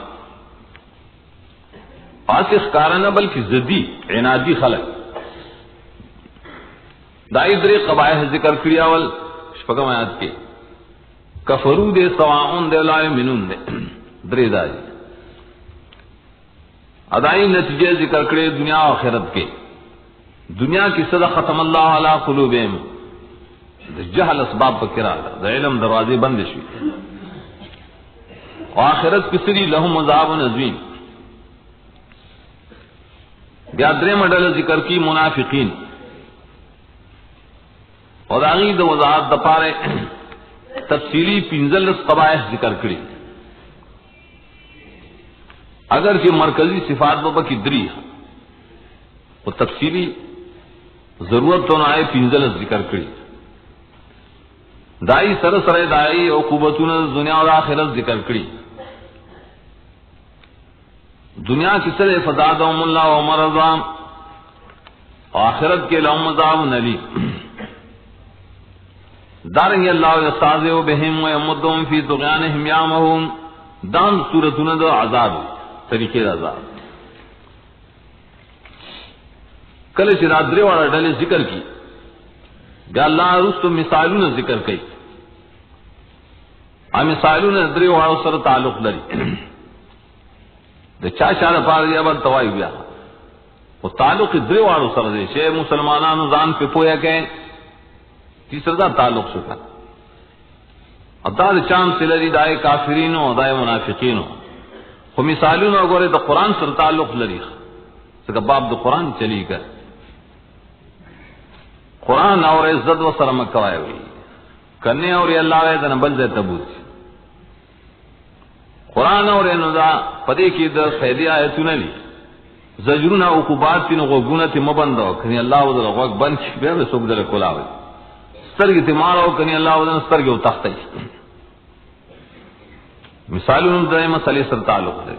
فاسق کارا نہ بلکہ زدی عنادی خلق دائی دری قبائح ذکر کری اول شپگم آیات کے کفرو دے سواؤن دے لا یؤمنون دے دری دائی ادائی نتیجے ذکر کرے دنیا و آخرت کے. دنیا کی صدا ختم اللہ علی قلوبہم جہل اسباب پر کرا دا علم دروازے بند شوی و آخرت کسری لہم عذاب عظیم. بیادرے مڈل ذکر کی منافقین اور آغید وضاحت دپارے تفصیلی پینزلس قبائح ذکر کری اگر کہ مرکزی صفات بابا کی دری وہ تفصیلی ضرورت تو نہ آئے پینزلس ذکر کری. دائی سر دائی عقوبتون دنیا اور آخرت ذکر کری. دنیا کی سر فزادہم اللہ و مرضام آخرت کے لهم عذاب نلی. دارنگی اللہ یستہزئ بہم و یمدہم فی طغیانہم یعمہون دان صورتون دو عذاب طریقے عذاب. کله چې دا درې واړه ډلې ذکر کی بیا الله رستو مثالونه ذکر کړي. ا مثالونه درې واړو سره تعلق لري. د چا شاله پاره یا بل توای بیا او تعلق درې واړو سره دی چې مسلمانانو ځان په پوهه کې تیسرا دا تعلق شو. ادا د چان سلری دای کافرینو او دای منافقینو خو مثالونه وګوره د قران سره تعلق لري. څنګه باب د قران چلی کړ قرآن اور عزت و سر مکوائے ہوئی کرنے اور اللہ دن بل دے تبوت قرآن اور ندا پدے کی در فیدی آیتون لی زجرنا عقوبات تین غوگونا تی مبندو کنی اللہ ودر غوگ بند کی بے سوک در کلاوی سترگی تی مارو کنی اللہ ودر سترگی و تختی مثالون در مسئلے سر تعلق دے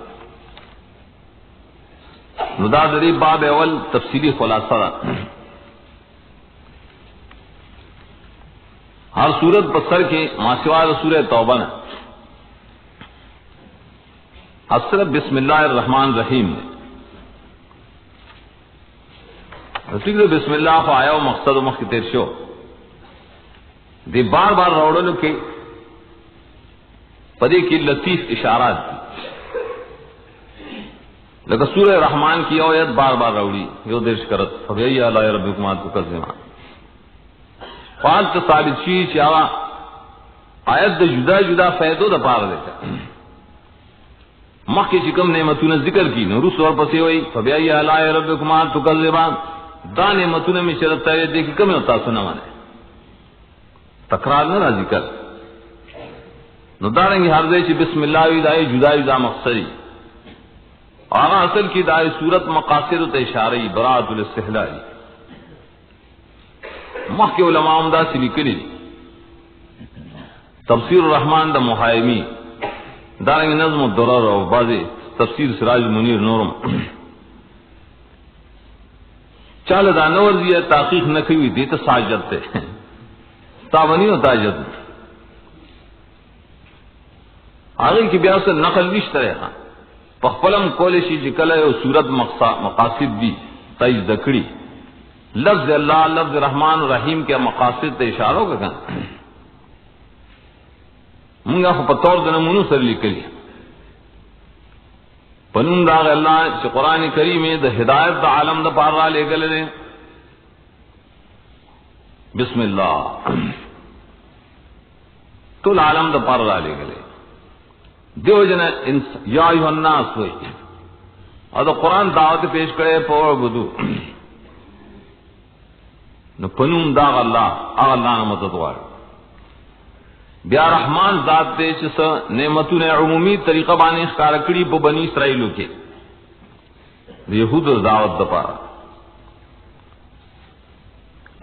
ندا دری باب اول تفصیلی خلاصہ دا. ہر سورت بسر کے ماسوار سورہ توبہ نے اصرف بسم اللہ الرحمن الرحیم نے بسم اللہ کو آیا مقصد و مخ تیر شو دی بار بار روڑوں کے پدے کی لطیف اشارات دی لیکن سورہ رحمان کی آیت بار بار روڑی یو درش کرت فبئی علی ربکما تکذبان پانچ ثابت چیز چاوا آیت دا جدا جدا فیدو دا پار دیتا مخ کی چکم نعمتون ذکر کی نروس اور پسی ہوئی فبئی علی ربکما تکذبان دا نعمتون میں شرط ہے دیکھی کم ہوتا سنا مانے تکرار نہ ذکر نو دارنگی ہر دے چی بسم اللہ وی دائی جدا جدا مقصدی آغا اصل کی دائی صورت مقاصد تا اشاری براعت الاستحلائی مخ کے علماء امدہ سے لکلی تفسیر الرحمن دا محایمی دارنگی نظم الدرر و بعضی تفسیر سراج منیر نورم چال دا نورزی تحقیق نکوی دیتا ساجد تے تابنی و تاجد آگئی کی بیاسر نقل نشتا رہا پخپلم کولشی جکل ہے صورت مقاصد دی تیز دکڑی لفظ اللہ لفظ رحمان رحیم کے مقاصد تے اشاروں کا کہاں منگا خو پتور دن منو سر لکلی پنون داغ اللہ چی قرآن کریم دا ہدایت دا عالم دا پار را لے گلے دے بسم اللہ تو عالم دا پار را لے گلے دیو جن یا ایوہ الناس ہوئی اور دا قرآن دعوت پیش کرے پور بدو نو پنون داغ اللہ اللہ نمتت وار بیا رحمان ذات دے چس نعمتون عمومی طریقہ بانے اخکارکڑی پا بنی اسرائیلو کے یہود دعوت دپارا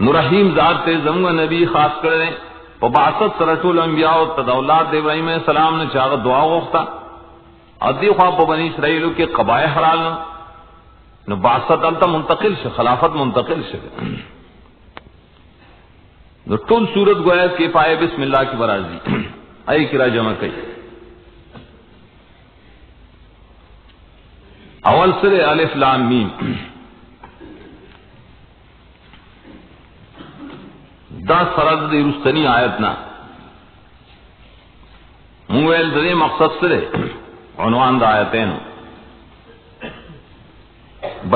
نو رحیم ذات تے زمگا نبی خاص کرنے پا بعثت سرطول انبیاء و تدولات دے ابراہیم علیہ السلام نے چاہت دعا غوختا ادی خواب پا بنی اسرائیلو کے قبائے حرالنا نو بعثت علتا منتقل شا خلافت منتقل شا نو ټول صورت گویا کہ پائے بسم اللہ کی برازی ائی کرا جمع کئی اول سر الف لام میم دا سرد دی رستنی آیتنا مویل دے مقصد سرے عنوان دا آیتین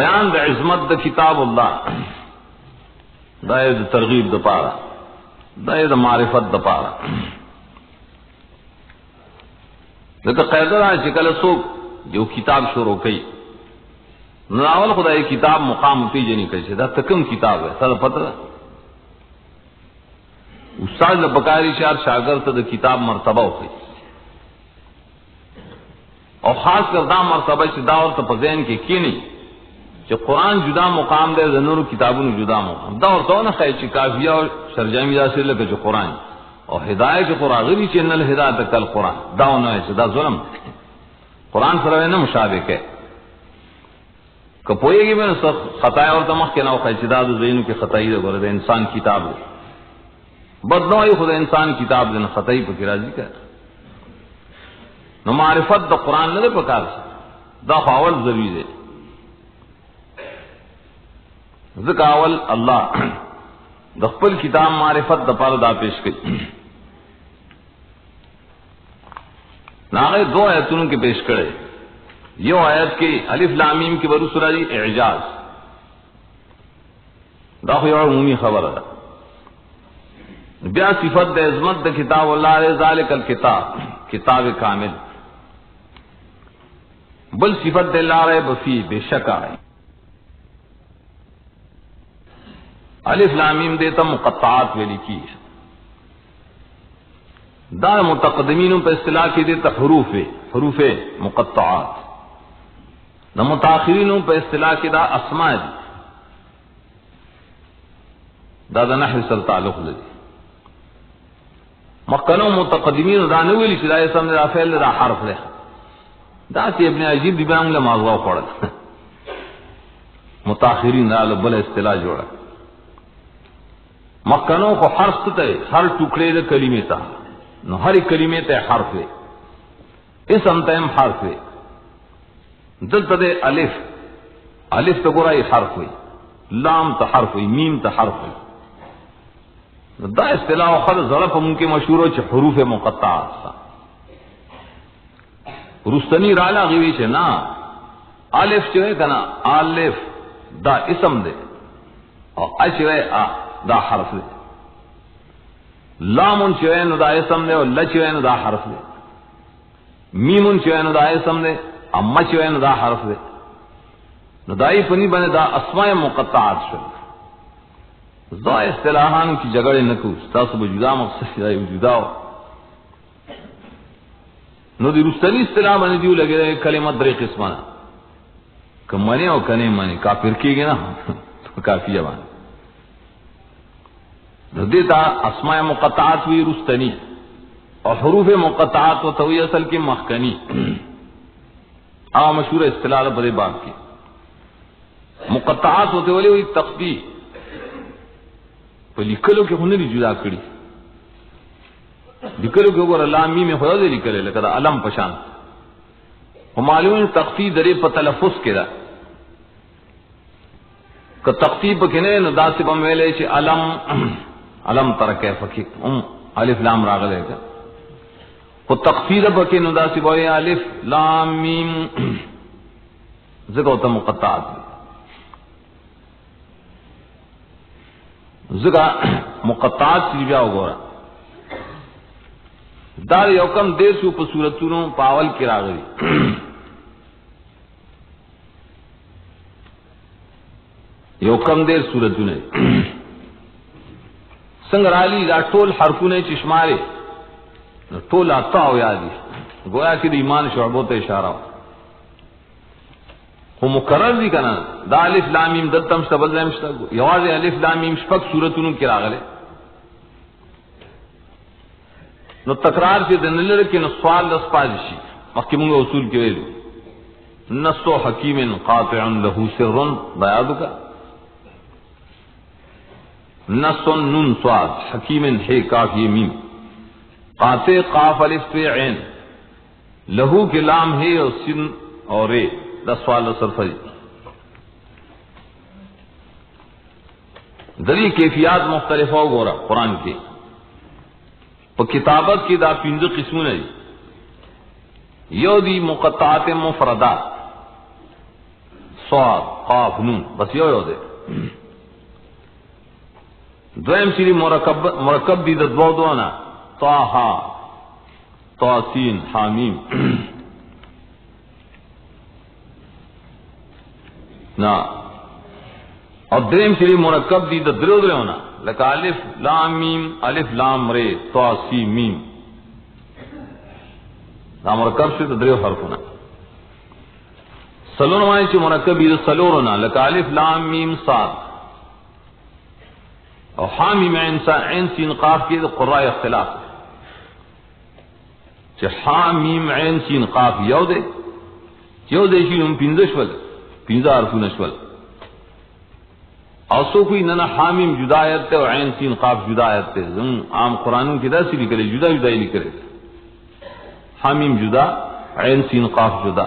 بیان دا عظمت دا کتاب اللہ دا ترغیب دا پارا دا معرفت دا پارا لیکن قیدر آئے چکل سوک جو کتاب شروع کئی ناول خدا یہ کتاب مقام پیجے نہیں کئی دا تکم کتاب ہے سر پتر استاد بکاری شار شاگرد دا کتاب مرتبہ ہو گئی اور خاص کر دا مرتبہ سے دا اور تپذین کے کی نہیں کہ قرآن جدا مقام دے زنور کتابوں جدا مقام دا اور تو نہ خیر کافیہ اور شرجامی دا سے لگے جو قرآن اور ہدایت کے قرآن غیری چینل ہدایت کل قرآن دا نہ ہے دا ظلم قرآن سره نہ مشابہ ہے کپوئے گی میں خطایا اور تمخ کے نہ خیر دا زینو کے خطائی دے گورے انسان کتاب ہے بدنوئی خود انسان کتاب دے خطائی پہ راضی کر نو معرفت دا قرآن نہ پکار سے دا خاول ضروری دے ذکر اول اللہ دخپل کتاب معرفت دپار دا پیش کی ناغے دو آیتوں کے پیش کرے یہ آیت کے الف لام میم کے برو سورہ دی اعجاز دا خو یو عمومی خبر ہے بیا صفت دے عظمت دے کتاب اللہ علیہ ذالک الکتاب کتاب کامل بل صفت دے لا ریب فی بے شک آئے الف لام میم دیتا مقطعات ویلی کی دا متقدمینوں پہ اصطلاح کی دیتا حروف مقطعات دا متاخرینوں پہ اصطلاح کی دا اسماء دی دا نحو سر تعلق دی مکنوں متقدمین دا نویلی چی دا اسم دا فعل دا حرف دے دا تی ابن عجیب دی بیان لے ماضوع پڑا متاخرین دا بل اصطلاح جوڑا مکنوں کو حرف تے ہر ٹکڑے دے کلمے تا نو ہر کلمے تے حرف ہے اسم تیم حرف ہے دلتا دے الف تا گورا یہ حرف ہوئی لام تا حرف ہوئی میم تا حرف ہوئی دا اصطلاح خد ضرف ممکن مشہور ہو چھ حروف مقطعات تا رستنی رالا غیوی چھے نا الف چوئے کنا الف دا اسم دے اور اچوئے دا حرف دے لامن چوئے نو دا اسم دے اور لچوئے نو دا حرف دے میمن چوئے نو دا اسم دے اما چوئے نو دا حرف دے نو دائی پنی بنے دا اسماء مقطعات شد دا اصطلاحان کی جگڑے نکو ستاسو بجدا مقصد دائی وجودا ہو نو دی رستنی اصطلاح بنے دیو لگے دے کلمت دری قسمانا کہ منی او کنے منی کافر کی گے نا تو کافی جبان نو دیتا اسماء مقطعات وی رستنی اور حروف مقطعات و توی اصل کی مخکنی مشہور اصطلاح بڑے باب کی مقطعات ہوتے والے ہوئی تختی تو لکھلو کے ہونے لی جدا کری لکھلو کے اوپر اللہ می میں خدا دے لکھلے لکھا دا علم پشان وہ معلوم تختی درے پا تلفظ کے دا کہ تختی پا کنے ندا سے بمویلے چھے علم ترکے فکی الف لام راغلے کا وہ تخفیر بکی ندا سی بوئی الف لام میم ذکر ہوتا مقطعات ذکر مقطعات سی بیا ہو گورا دار یوکم دیر سو پا صورتونوں پاول کی راغلی یوکم دیر صورتونے سنگرالی دا ٹول حرفونے چشمارے ٹول آتا ہو یادی گویا کہ ایمان شعبوں تے اشارہ ہو وہ مقرر دی کنا دا الف لام میم دلتم شتبل زیم شتا یواز الف لام میم شپک صورتونوں کی راغلے نو تکرار سے دنلر کی نسوال دس پاجشی مخیمون اصول کے ویلو نسو حکیم قاطع لہو سرن بیادو کا نسن نون سواد حکیم ہے کاف یہ میم قاطع قاف الف پہ عین لہو کے لام ہے اور سن اور رے دس سوال صرف دری کیفیات مختلف ہو گورا قرآن کے تو کتابت کی دا پنج قسموں نے یو دی مقطعات مفردات صاد قاف نون بس یو دے دویم سری مرکب دی دو دونا طاہا طاسین حامیم نا اور دریم سری مرکب دی درو ہونا لکا الف لام میم الف لام رے طاسی میم نا مرکب سے درو حرف ہونا سلون مائن چی مرکب دی سلور ہونا لکا الف لام میم صاد اور حامیم عین سین قاف کی قراء اختلاف چی حامیم عین سین قاف یو دے شی ہم پینزشول پینزا حرفونشول اوسو کوئی ننا حامیم جدا آیت تے اور عین سین قاف جدا آیت تے عام قرآنوں کی دا سی لکھے جدا جدا ہی لکھے حامیم جدا عین سین قاف جدا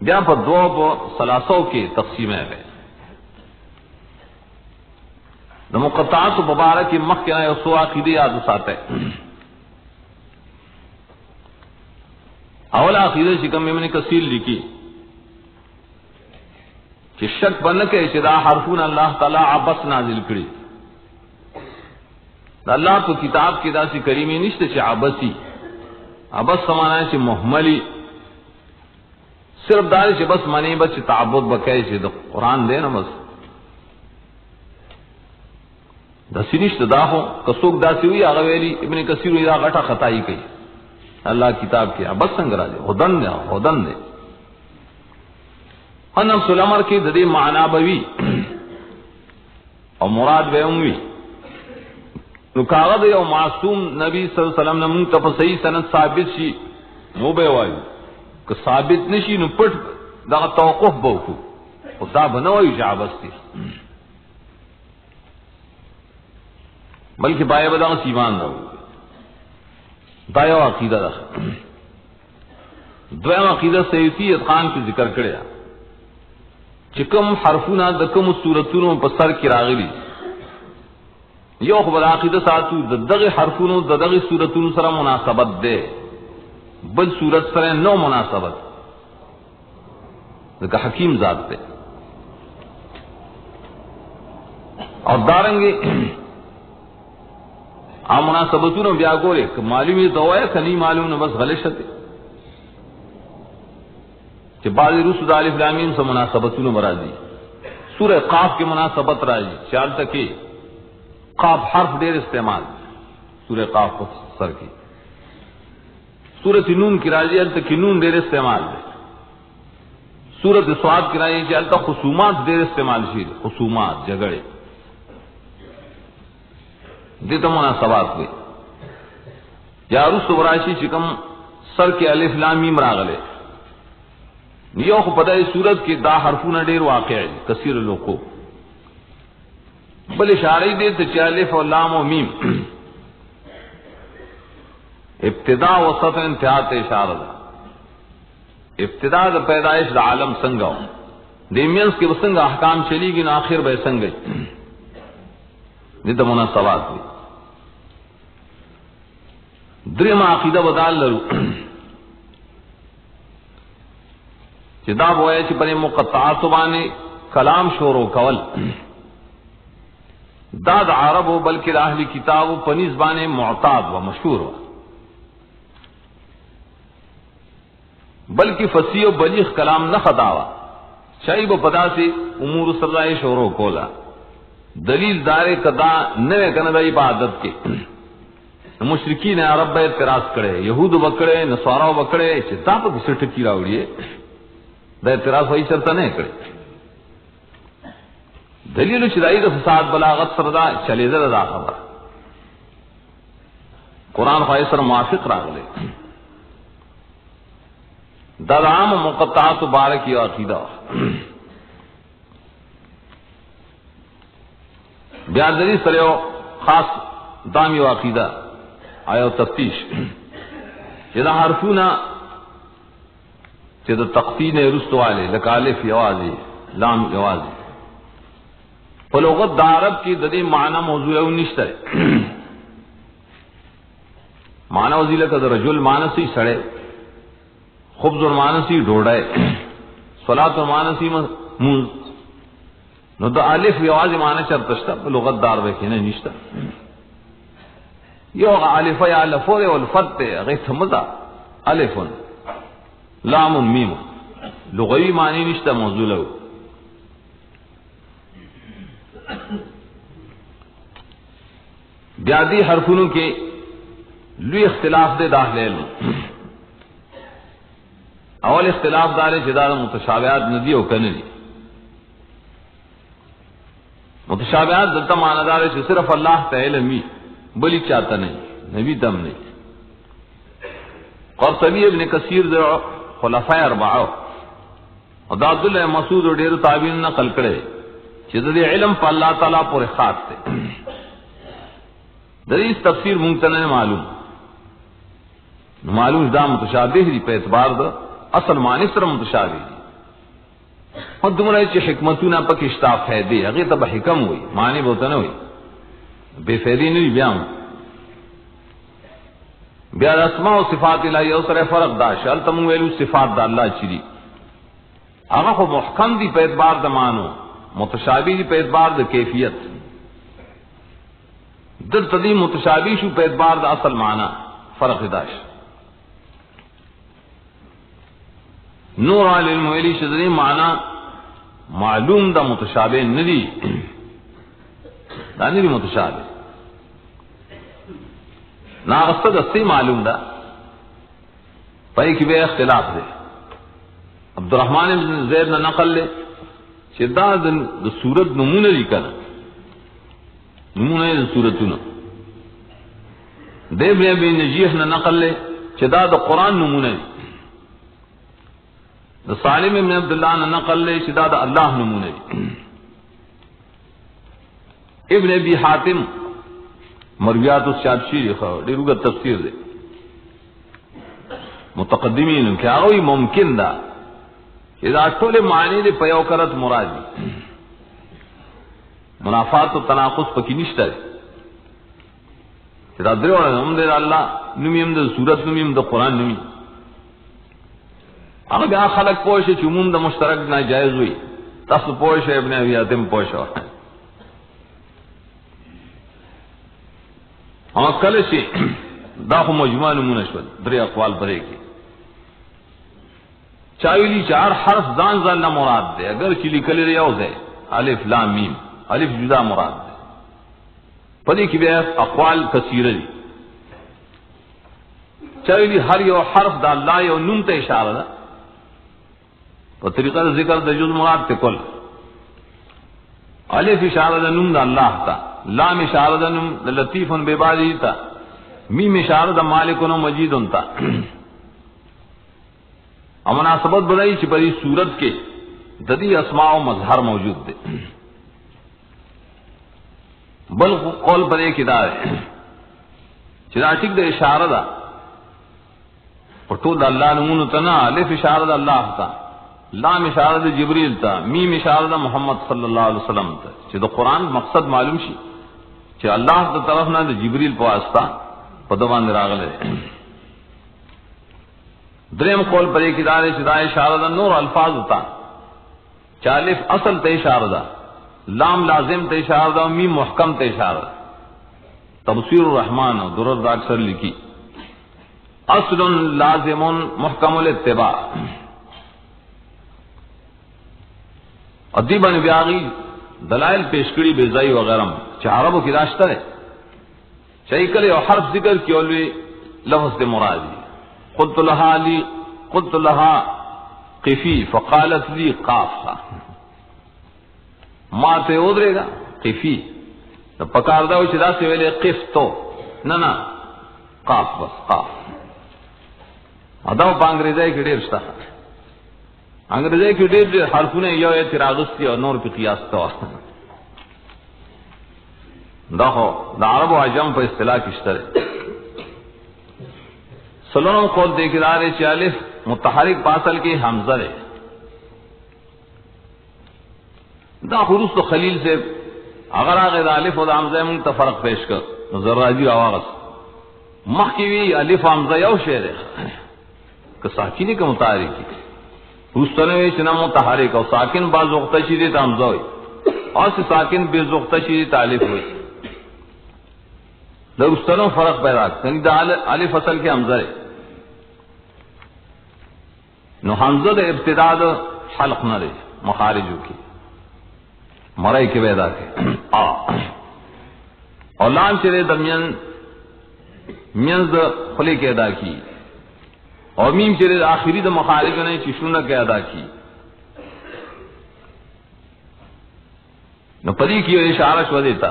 بیا پر دو پا سلاسو کے تقسیم ہے دا مقطعات مبارک مخ کے آئے سو عقیدی یاد ساتے اولا عقیدہ شکم ابن کثیر لکھی کہ شک بن کے اشدا حرفون اللہ تعالی عبس نازل کری اللہ تو کتاب کی داسی کریمی نشتے چھ عبسی عبس سمانا چھ محملی صرف داری چھ بس منی بس چھ تعبد بکے چھ دا قرآن دے نا بس دسی نشتے دا ہو کسوک داسی ہوئی آغویلی ابن کثیر ہوئی دا غٹا خطائی کئی اللہ کتاب کی عبس سنگ راجے ہدن دے نفس الامر کی ددی معنی بوی اور مراد بے اموی نکاغد یو معصوم نبی صلی اللہ علیہ وسلم نے منتف صحیح سند ثابت شی نو بے وایو کہ ثابت نشی نو پٹ دا توقف بوکو خدا بنوئی جعبستی بلکہ بائے بدا سیمان رہو دایو عقیدہ دا دویم عقیدہ سیوتی اتقان کی ذکر کریا چکم حرفونا دکم صورتونو پسر کی راغلی یو خبر عقیدہ ساتو ددغ حرفونو ددغ صورتونو سر مناسبت دے بل صورت سر نو مناسبت دکا حکیم ذات دے اور دارنگے آ مناسبتونو بیا گورے کہ معلومی تو ہے کہ نہیں معلوم بس غلشت کہ بعض رسول الف لام میم سے مناسبتوں مرادی سورہ قاف کی مناسبت راجی چال تک قاف حرف دیر استعمال سورہ قاف کو سر کی سورۃ نون کی راجی ال تک نون دیر استعمال ہے سورۃ صاد کی راجی چال تک خصومات دیر استعمال شیر خصومات جھگڑے دیتا مناسبات ہوئی یا رسول براشی چکم سر کے الف لام میم راغلے یو خو پتہ صورت کی دا حرفون ډیر واقع ہے کثیر لوکو بل اشارے دے تے الف و لام و میم ابتدا وسط انتہا تے اشارہ دا ابتدا دا پیدائش دا عالم سنگا دیمینس کے وسنگا احکام چلی گی نا آخر بے سنگے یہ مناسبات ہوئی دریم عقیدہ بدال لرو دا بوئے چی بنے مقطعات بانے کلام شورو کول دا دا عرب و بلکہ اہلی کتاب و پنیز بانے معتاد و مشہور و بلکہ فصیح و بلیغ کلام نہ خطاوا شایب و پدا سے امور صلی شورو کولا دلیل دارے کدا نوے کندائی عبادت کے مشرکین عرب بے اعتراض کرے یہود بکڑے نصارہ بکڑے چتا پا کسی ٹکی راوڑیے دا اعتراض ہوئی چرتا نہیں کرے دلیل شدائی دا فساد بلاغت سردا چلے دا خبر قرآن خواہ سر موافق راغلے دا عام مقطعات بارکی عقیدہ بیان دلیل سریو خاص دامی عقیدہ آیو تفتیش جدا حرفونا چیز تقسین رست والے لکالف یوازی لام یوازی فلوغت دا عرب کی ددی معنی موضوع نشتا ہے معنی وزیلہ کا دا رجل مانسی سڑے خبز المانسی ڈوڑائے صلاة المانسی موز نو دا الف یوازی معنی چرتشتا فلوغت دار بکینا نشتا یو الف یا الفور والفت غیث مزا الفن لام میم لغوی معنی نشتا موضوع لہو بیادی حرفونوں کے لوی اختلاف دے داخلے لوں اول اختلاف دارے جداد متشابہات ندی و کنری متشابہات دلتا معنی دارے چھے صرف اللہ تعالی بلی چاہتا نہیں نبی دم نہیں قرطبی ابن کثیر دے خلفاء اربعہ اور دا عبداللہ مسعود اور ڈیر تابعین نقل کرے چیز دے علم پا اللہ تعالیٰ پر خاص تے دریس تفسیر ممتنع معلوم دا متشابہ دی پہ اعتبار دا اصل معنی سر متشابہ دی اور تمہارے چ حکمتوں نہ پک اشتاف ہے دے اگے تب حکم ہوئی معنی بہت نہ ہوئی بے فیدی نہیں بیاں بیا اسماء و صفات الہی او سره فرق دا شال تم ویلو صفات دا اللہ چری هغه خو محکم دی په اعتبار د مانو متشابه دی په اعتبار د کیفیت در تدی متشابه شو په اعتبار د اصل معنی فرق داش نور علی المولی شذری معنی معلوم دا متشابه ندی دا ندی متشابه ناغسد اسی معلوم دا پائی کی بے اختلاف دے عبد الرحمن بن زید نے نقل لے چدا دا سورت نمونہ لکھا نمونہ دا سورتنا دے ابن ابی نجیح نے نقل لے چدا دا قرآن نمونہ دا سالم ابن عبداللہ نے نقل لے چدا دا اللہ نمونہ ابن ابی حاتم مرویات الشادشی لکھا دیرو کا تفسیر دے متقدمین کیا ہوئی ممکن دا اذا طول معنی دے پیو کرت مرادی منافات و تناقض پکی نشتا دے اذا دریو ہم دے اللہ نمیم دے سورت نمیم دے قرآن نمیم اگر بیا خلق پوشے چموم دا مشترک ناجائز ہوئی تصل پوشے ابن ابی حاتم پوشے ہاں کل سے داخو مجموعہ نمونہ شد دریا اقوال پرے کی چاویلی چار حرف زان زان نہ مراد دے اگر چلی کلی ریاؤ دے الف لام میم الف جدا مراد دے پدی کی بے اقوال کثیر دی چاویلی ہر یو حرف دا اللہ یو نون تے اشارہ دا پر طریقہ دا ذکر دا جز مراد تے کل الف اشارہ دا نون دا اللہ تا لام اشارہ دا نم لطیف بے بازی تا میم اشارہ دا مالک و مجید تا مناسبت بنائی چی پری صورت کے ددی اسماء و مظہر موجود دے بل قول پر ایک ادار ہے چرا ٹک دا اشارہ دا پرتو دا اللہ نمون تنا الف اشارہ دا اللہ تا لام اشارہ دا جبریل تا میم اشارہ دا محمد صلی اللہ علیہ وسلم تا چی دا قرآن مقصد معلوم شی چی اللہ دا طرف نا دا جبریل پواسطا پدوان راغلے دریم قول پر ایک ادارے چی دا اشارہ دا نور الفاظ تا چالف اصل تے اشارہ دا لام لازم تے اشارہ دا میم محکم تے اشارہ دا تبصیر الرحمن درر دا اکثر لکی اصل لازم محکم الاتباع ادیبا نے بیاغی دلائل پیشکڑی بیزائی وغیرہ چاہ عربوں کی داشتہ ہے چاہی کلے اور حرف ذکر کی اولوی لفظ دے مرادی قلت لها قفی فقالت لی قافا ما تے ادرے گا قفی پکار دا چدا سے ویلے قف تو نہ قاف بس قاف اداو پا انگریزائی کی ڈیر شتا انگریزائی کی ڈیر حرفونے یو اعتراغستی اور نور پی قیاس تو دا عرب و عجم پر اصطلاح کشترے سلونوں قول دیکھدارے چالف متحرک پاسل کے حمزہ رے دا خروس تو خلیل سے اگر آگے دا الف و دا حمزہ منگتا فرق پیش کر ذراجی آواغس مخیوی الف حمزہ یو شیر ہے کہ ساکینی کا متحرکی روستنوی چنا متحرک اور ساکن با زغتہ شیدی تا حمزہ ہوئی اور سے ساکن بے زغتہ شیدی تا الف ہوئی روستنو فرق پیدا یعنی دا الف اصل کے حمزہ ہے نو حمزہ دا ابتداء دا حلق نہ رہے مخارجوں کی مرائی کے بیدا کے اور لام چرے درمیان مینز دا خلے کے ادا کی اور میم چرے آخری دا مخارجوں نے چشونہ کے ادا کی نو پدی کی اشارہ شو دیتا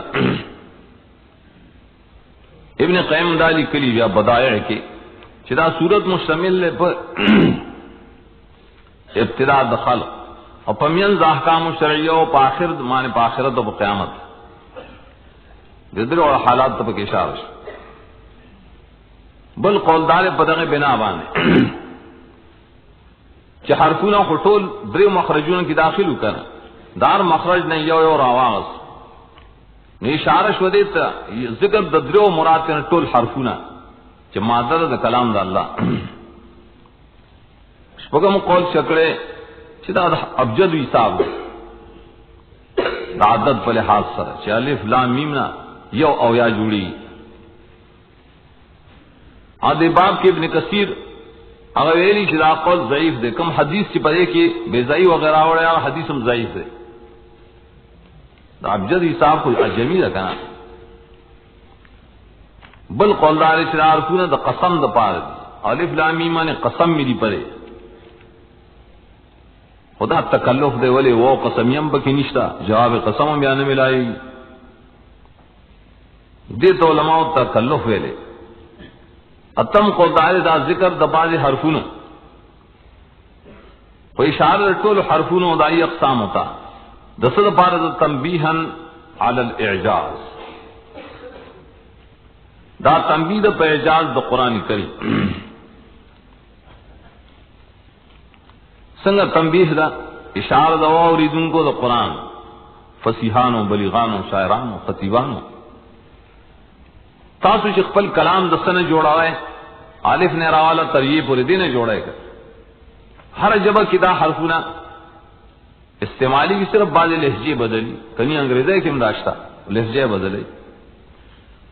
ابن قیم دالی کلی یا بدائع کے چدا صورت مشتمل پر ابتداء دخل اور پمینز احکام شرعیہ و پاخر مانے پاخرت و قیامت جدر اور حالات تب اشارہ بل قولدار پدغ بنا بانے چې حرفونه خټول درې مخرجونو کې داخل وکړه دار مخرج نه یو راواغس نو اشاره شو دې ته ذکر د درو مراد نه ټول حرفونه چې ماده د کلام د الله شپږم قول شکړه چې دا ابجد حساب دی د عدد په لحاظ سره چې الف لام میم نه یو او یا جوړي ادی باب کې ابن کثیر هغه ویلي چې دا قول ضعیف دی کوم حدیث چې پدې کې بیزائی وغیرہ وړیا حدیث هم ضعیف دی دا ابجد حساب کو اجمی ده کنه بل قول دار چې عارفونه د قسم د پاره الف لام میم نے قسم می دی پره خدا تکلف دے ولی وہ قسمیم بکی نشتا جواب قسم بیان میں لائی دے تو علماء تکلف ویلے اتم قول دار دا ذکر د بعض حرفونو و اشارہ ټول حرفونو دای اقسام ہوتا دسد پارد تنبیہا علی الاعجاز دا تنبیہ په اعجاز د قران کریم څنګه تنبیہ دا اشاره دا اوریدونکو د قران فصیحانو بلیغانو شاعرانو خطیبانو تاسو چې خپل کلام د سنه جوړاوه الف نے راواله تریه پر دینه جوړای کړ ہر جبہ کی دا حرفونه استعمالی کی صرف بعض لہجے بدلی کنی انگریزی کی مداشتا لہجے بدلی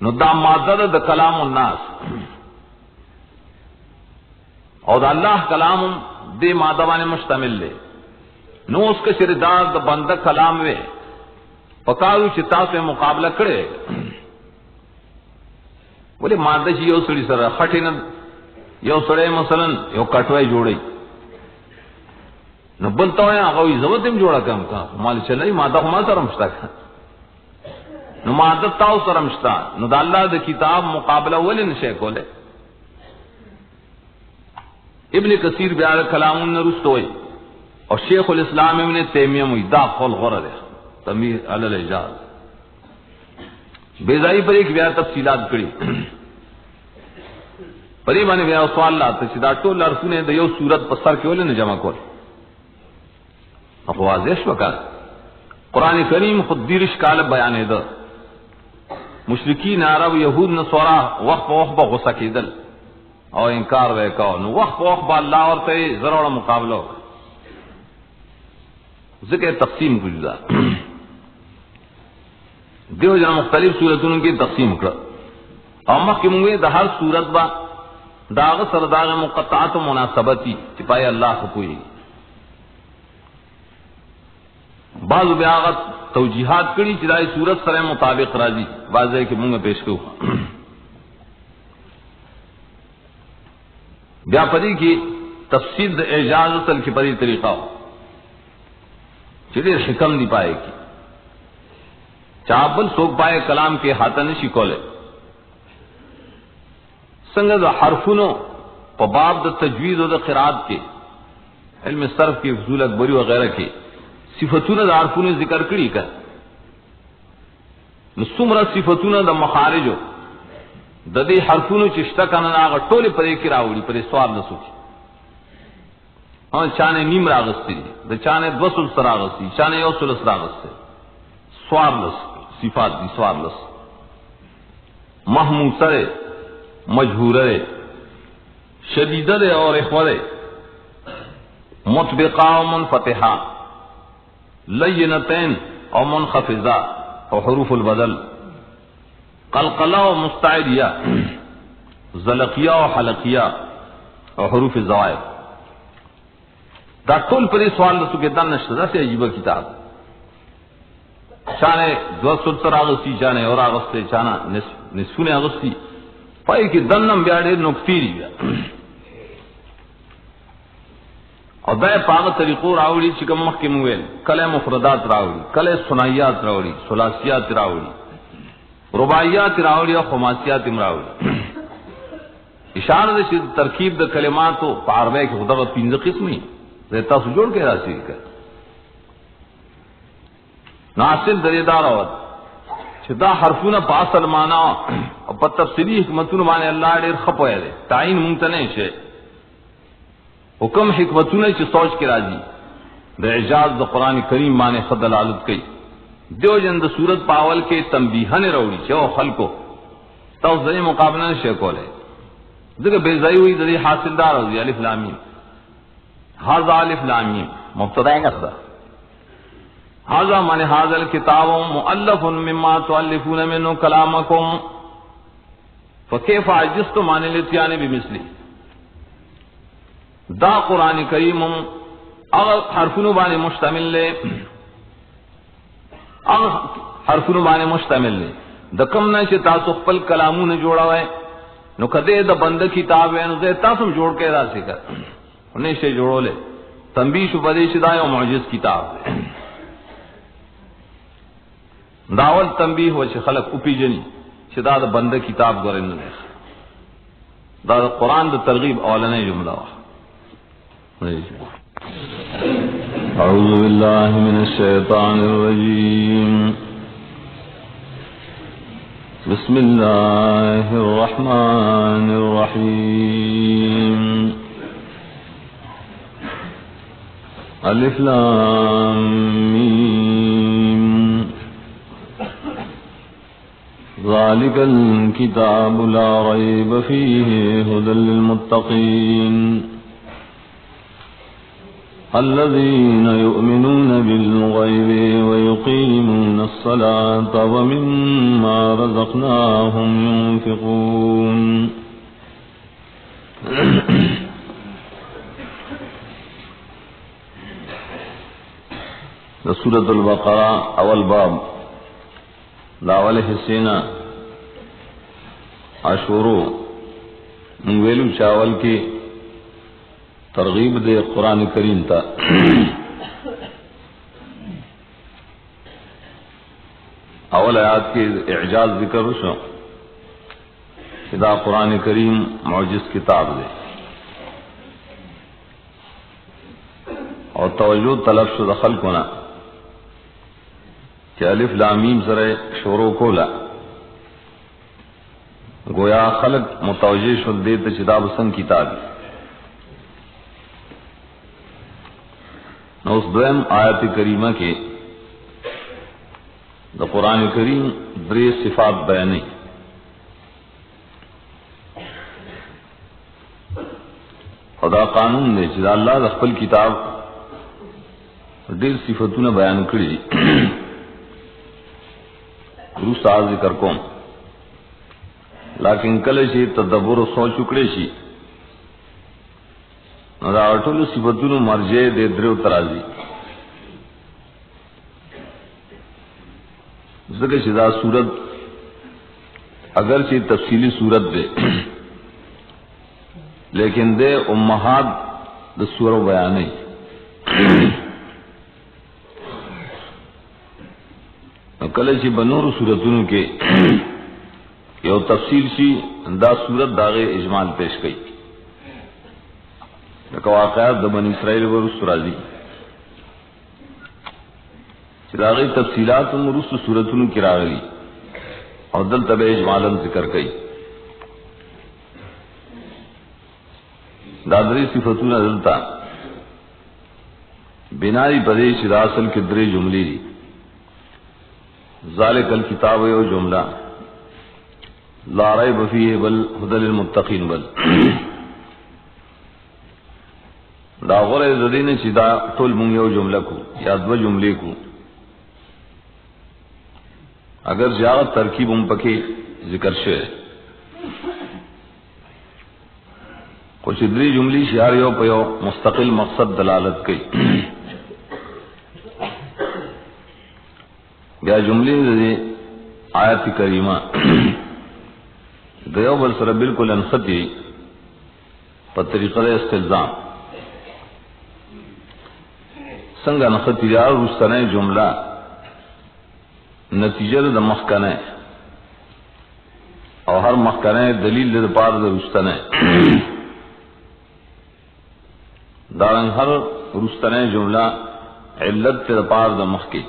نو دا مادہ دا کلام الناس اور دا اللہ کلام دے مادہ بانے مشتمل لے نو اس کا شردار دا بندہ کلام وے پکارو چتا سے مقابلہ کرے بولے مادہ چی یو سڑی سر خٹی نا یو سڑے مثلا یو کٹوائی جوڑی نو بلتا ہویا اگوی زبتیم جوڑا کم کا مالی چلائی مادہ خما سرمشتا کا نو مادہ تاو سرمشتا نو دا اللہ دا کتاب مقابلہ ولی نشے کولے ابن کثیر بیار کلامون نے رست ہوئی اور شیخ الاسلام ابن تیمیہ موی دا قول غرر ہے تنبیہ علی الاعجاز بیزائی پر ایک بیار تفصیلات کری پری بانے بیار سوال لاتا چی دا ٹول لرسونے دا یو صورت پسر کے ولی نجمع کول واضح وکا قرآن کریم خود دیرش کال بیانے دا مشرکین عرب یہود نصارا وقت وقت غصہ کی دل اور انکار وے کہو نو وقت وقت اللہ اور تے ضرور مقابلہ ذکر تقسیم کو جدا دیو جنا مختلف صورتوں کی تقسیم کر اور مخکې مونږه د هر صورت با داغ سرداغ مقطعات و مناسبتی چپائے اللہ کو کوئی بعض بیاغت توجیحات کری چدائی صورت سر مطابق راضی واضح کہ منگا پیش کو بیا پری کی تفسیر اعجاز اصل کی پری طریقہ ہو چلے حکم نہیں پائے کی چابل سوک پائے کلام کے ہاتھ نشی کولے سنگ حرفنو پباب د تجوید و د قرات کے علم صرف کی فضول اکبری وغیرہ کے صفتون دا عرفون ذکر کری کر نسمرا صفتون دا مخارجو دا دی حرفون چشتا کنن آغا ٹول پرے کی راوڑی پرے سوار نسو کی چانے نیم راغستی دا چانے دوسل سر آغستی چانے یوسل سر آغستی سوار لس صفات دی سوار لس محمود سرے مجہورے شدیدرے اور اخورے مطبقہ و منفتحہ لینتین او منخفضہ او حروف البدل قلقلہ و مستعدیہ زلقیہ و حلقیہ او حروف الزوائد دا طول پر سوال رسو کے دان نشتہ دا سے عجیبہ کتاب چانے دو سلسر آغستی چانے اور آغستے چانا نصفون آغستی پائی کی دنم بیاڑے نکتیری بیا اور دائے پاغ طریقوں راوڑی چکم مخ کے مویل کلے مفردات راوڑی کلے ثنائیات راوڑی ثلاثیات راوڑی رباعیات راوڑی اور خماسیات راوڑی اشارہ دے ترکیب د کلماتو پاروے کے خدا و پینز قسمی رہتا سو جوڑ کے راسل کر ناصل دریدار آوت چھتا حرفون پا اصل مانا اور پا تفصیلی حکمتون مانے اللہ دیر خپوئے دے تعین ممتنے شے حکم حکمتونه چې سوچ کې راځي د اعجاز د قران کریم باندې خدل عادت کوي دیو جن د صورت پاول کې تنبیهن راوړي چې او خلکو تاسو د مقابله نشي کولای دغه بے ځای وي د حاصلدار او الف لام میم هاذا الف لام میم مبتدا غدا هاذا معنی هاذا الكتاب مؤلف مما تؤلفون منه كلامكم فكيف عجزتم عن الاتيان بمثله دا قرآن کریم اگر حرفونو باندې مشتمل لے اگر حرفونو باندې مشتمل لے د کم نه چې تاسو خپل کلامونه جوړاوئ نو کده د بند کتاب نو زه تاسو جوړ کې راځي کا نه شي جوړولې تنبیه شو بده چې دا یو معجز کتاب دی داول تنبیه و چې خلق او پیجنې چې دا د بند کتاب ګورنه ده دا قرآن د ترغیب اولنې جمله وه أعوذ بالله من الشيطان الرجيم بسم الله الرحمن الرحيم ألف لام ميم ذلك الكتاب لا ريب فيه هدى للمتقين الذين يؤمنون بالغيب ويقيمون الصلاة ومما رزقناهم ينفقون سورۃ البقرہ اول باب داول حسینہ عاشورو ویلو چاول کی ترغیب دے قرآن کریم تا اول آیات کے اعجاز ذکر شو دا قرآن کریم معجز کتاب دے اور توجہ طلب شو دخل کنا کہ الف لام میم سره شروع کولا گویا خلق متوجہ شو دے تے چدا بسن کتاب نو اس دویم آیت کریمہ کے دا قرآن کریم دری صفات بیانی خدا قانون دے چیز اللہ دا خپل کتاب دیر صفتون بیان کری روس آز ذکر کوم لیکن کل شی تدبر و سوچ اکڑے شی دا اٹھولو صفتونو مرجع دے دریو ترازی ذکر شدہ صورت اگرچہ تفصیلی صورت دے لیکن دے امہات دا سور و بیانی کلچی بنور صورتونو کے یو تفصیل شی دا صورت داغے اجمال پیش کئی لکہ واقعات دا بنی اسرائیل ورس راضی چراغی تفصیلات مرس صورتن کی راغلی اور دل طب اجمالا ذکر کئی دادری صفتون دلتا بنائی پدیش راسل کے دری جملی دی ذالک الکتاب یو جملہ لا ریب فیہ بل ہدی للمتقین بل دا غره زدین چې دا ټول مونږ یو جمله کو یا دو جملې کو اگر زیادہ ترکیب هم پکې ذکر شوه کچھ دری جملې شعار یو په یو مستقل مقصد دلالت کوي بیا جملې د آیت کریمه دیو بل سره بالکل انختی په طریقه استلزام سنگا نخطی جار رستنے جملہ نتیجہ دا مخکنے اور ہر مخکنے دلیل دا پار دا رستنے دارنگ ہر رستنے جملہ علت دا پار دا مخکی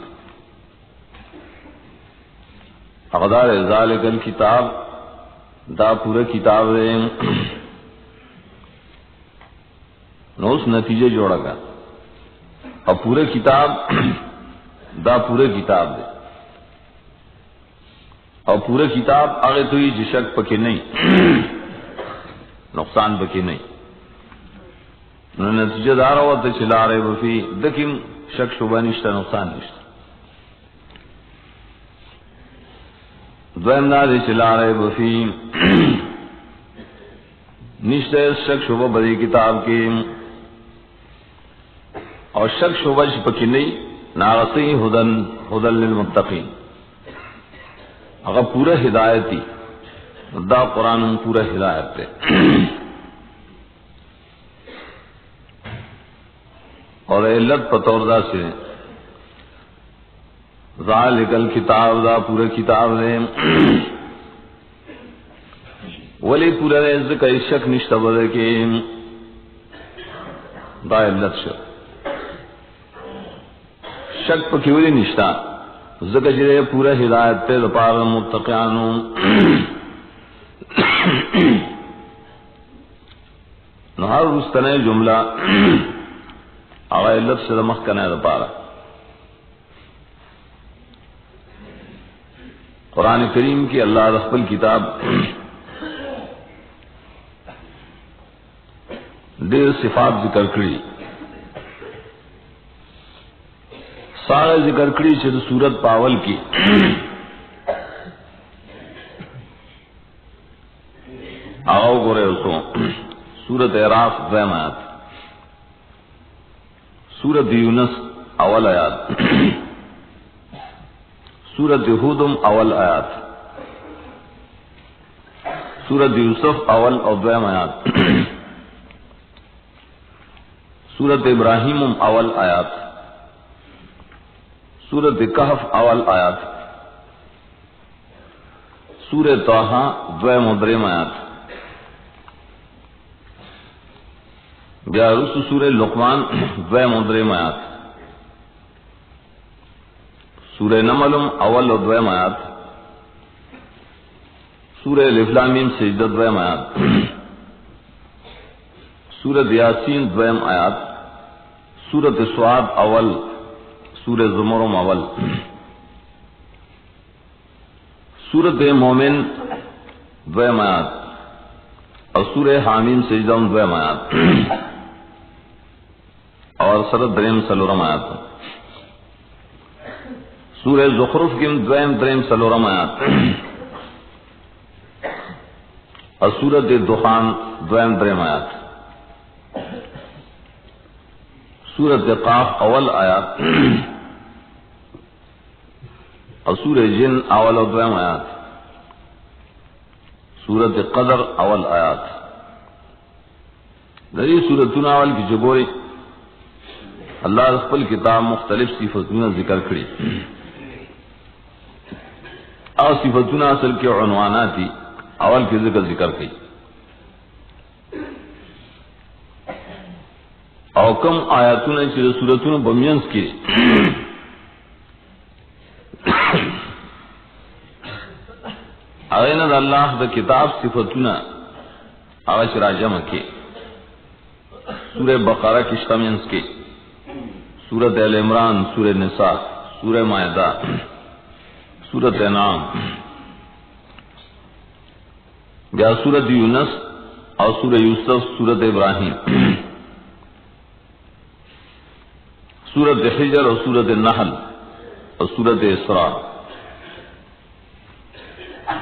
اقدار ذالک الکتاب دا پورا کتاب دے نو اس نتیجے جوڑا گا اور پورے کتاب دا پورے کتاب دے اور پورے کتاب آگے تو یہ شک پکے نہیں نقصان پکے نہیں نتیجہ دار ہوا تو چلا رہے وفی دکیم شک شبہ نشتا نقصان نشتا دویم دا دے چلا رہے وفی نشتا شک شبہ بدی کتاب کے اور شک شبہ پکے نہیں ناغسی ہدن للمتقین اگر پورا ہدایتی دا قرآن پورا ہدایت ہے اور علت پتوردہ سے ذالک الکتاب دا پورا کتاب ہے ولی پورا رئیز کا شک نشتہ بدے کہ دا علت شک پا کیولی نشتہ ذکر جرے پورا ہدایت تے دپار متقیانو نہار رستنے جملہ آغا علت سے دمخ کنے دپارا قرآن کریم کی اللہ رخبل کتاب دیر صفات ذکر کری سارے ذکر کری چھے سورت پاول کی آغاو گو رہے اسو سورت اعراف دویم آیات سورت یونس اول آیات سورت ہودم اول آیات سورت یوسف اول اور دویم آیات سورت ابراہیم اول آیات سورت کہف اول آیات سورت طٰہٰ دویم و دریم آیات بیا رسو سورہ لقمان دویم و دریم آیات سورہ نملم اول و دویم آیات سورہ الف لام میم سجدہ دویم آیات سورۃ یاسین دویم آیات سورۃ صاد اول سورہ زمر اول سورۃ مومن دویم آیات اور سورہ حامیم سجدہ دویم آیات اور سورۃ دریم سلورم آیات سورہ زخرف کی دویم دریم سلورم آیات اور سورۃ دخان دویم دریم آیات سورۃ قاف اول آیات اور سورہ جن اول و دویم آیات سورۃ قدر اول آیات دری سورتون اول کی جگوری اللہ رسول کتاب مختلف صفتون ذکر کری اور صفتون اصل کے عنواناتی اول کی ذکر کی اور کم آیاتون چیز سورتون بمینس کی اغیند اللہ دا کتاب صفتون آغاش راجم کی سورہ بقرہ کی شتمینس کی سورۃ آل عمران سورہ نساء سورہ مائدہ سورۃ انعام یا سورۃ یونس اور سورہ یوسف سورۃ ابراہیم سورۃ حجر اور سورۃ النحل اور سورۃ اسراء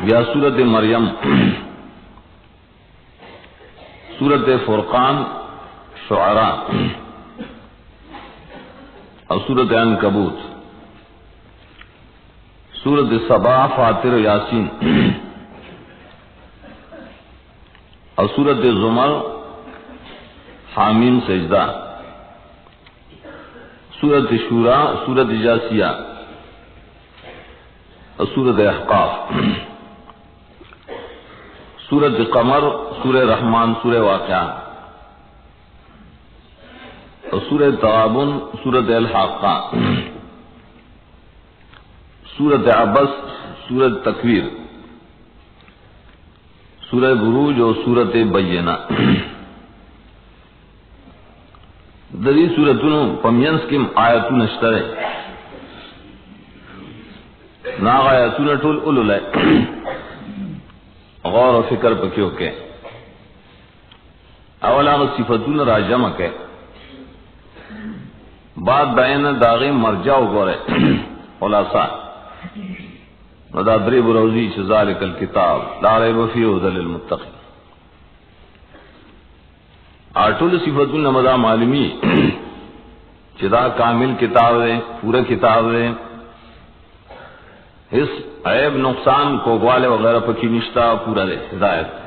یا سورۃ مریم سورۃ فرقان شعراء اور سورۃ عنکبوت سورۃ سبا فاطر یاسین اور سورۃ زمر حامیم سجدہ سورۃ شورا سورۃ جاسیہ اور سورۃ احقاف سورۃ قمر سورہ رحمان سورہ واقعہ اور سورہ تغابن سورۃ الحاقہ سورۃ عبس سورۃ تکویر سورہ بروج اور سورۃ بینہ دری سورتونو پمینس کم آیتون اشترے ناغ آیتون ٹول اولو لائے غور و فکر پکیو کے اولا صفتون راجمع کے بعد دائن داغی مرجع گورے خلاصہ ودا دریب روزی ذالک الکتاب لا ریب فیہ ھدی للمتقین آٹول صفتون نمدا معلومی چدا کامل کتاب ہے پورا کتاب ہے اس عیب نقصان کو گوالے وغیرہ پکی نشتا پورا دے ہدایت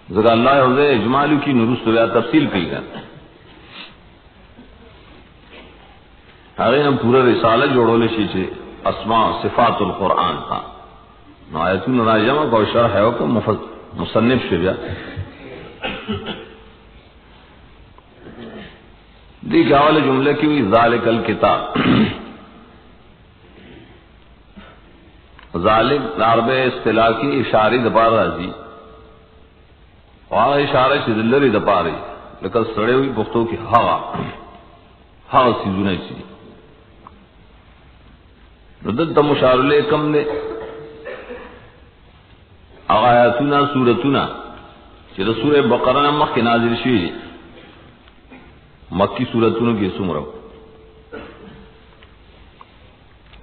ذکر اللہ عزیز اجمالو کی نرست ویا تفصیل کی گا اگر پورا رسالہ جوڑو لے شیچے اسماء صفات القرآن تھا آیتون راجمہ کو شرح ہے کہ مصنف شجا دیکھ اول جملے کی ہوئی ذالک الکتاب ذالک عرب اصطلاح کی اشاری دپار راضی وہاں اشارہ شدلری دپا رہی لیکن سڑے ہوئی پختوں کی ہوا سیزونے چیز ردد مشار لے کم دے آیاتنا سورتنا چیز سور بقرہ مخ کی نازل شوی مکی سورتونو کی سمرو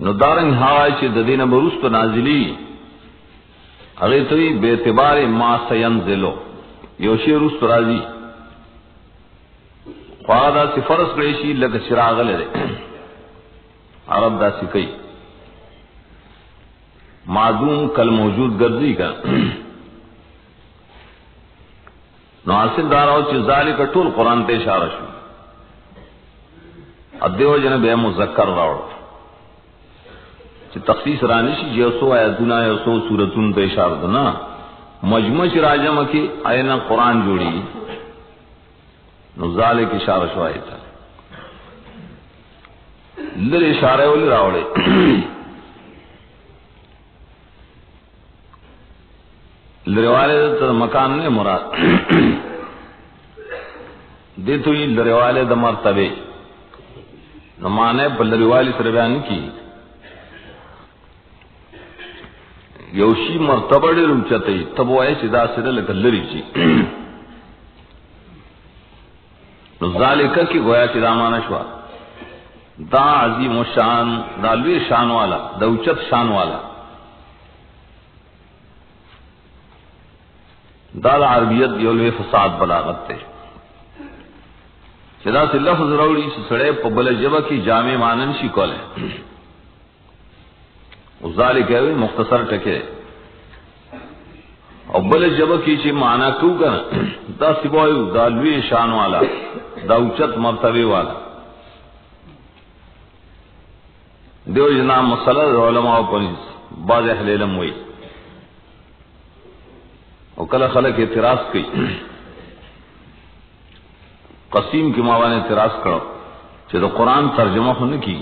نو دارنگ ہائی چی ددین بروس تو نازلی اغیتوی بے اعتبار ما سینزلو یوشی روس تو رازی خواہ دا سی فرس کریشی لگا چراغ لے عرب دا سی کئی معدوم کل موجود گردی کا نو حاصل داراو چی ذالک طول قرآن تے اشارہ شو ادیو جن بے مذکر راوڑ چی تخصیص رانشی جیسو آیتونا یسو سورتون تے اشارہ دنا مجموع چی راجم کی آئینا قرآن جوڑی نو ذالک اشارہ شو آئی تھا لر اشارہ ولی راوڑے لروالے دا مکان نے مراد دیتو ہی لروالے دا مرتبے نمانے پر لروالی سر بیان کی یوشی مرتبہ ڈیر اونچتی تب وہ ایسی دا سر لکا لری چی نو ذالکہ کی گویا کی دامانا شوا دا عظیم و شان دا لوی شان والا دا اونچت شان والا دا عربیت یولوی فساد بلاغت تے چدا سے لفظ روڑی سے سڑے پبل جبہ کی جامع مانن شی کولے ازالی کہوی مختصر ٹکے ابل جبہ کی چی معنی کیوں کنا دا سبوئی دا لوی شان والا دا اچت مرتبے والا دیو جناب مسئلہ علماء پنیس بعض اہل علم ہوئی اور کل خلق اعتراض کی قسیم کی ماوا نے اعتراض کرو چلو قرآن ترجمہ ہونے کی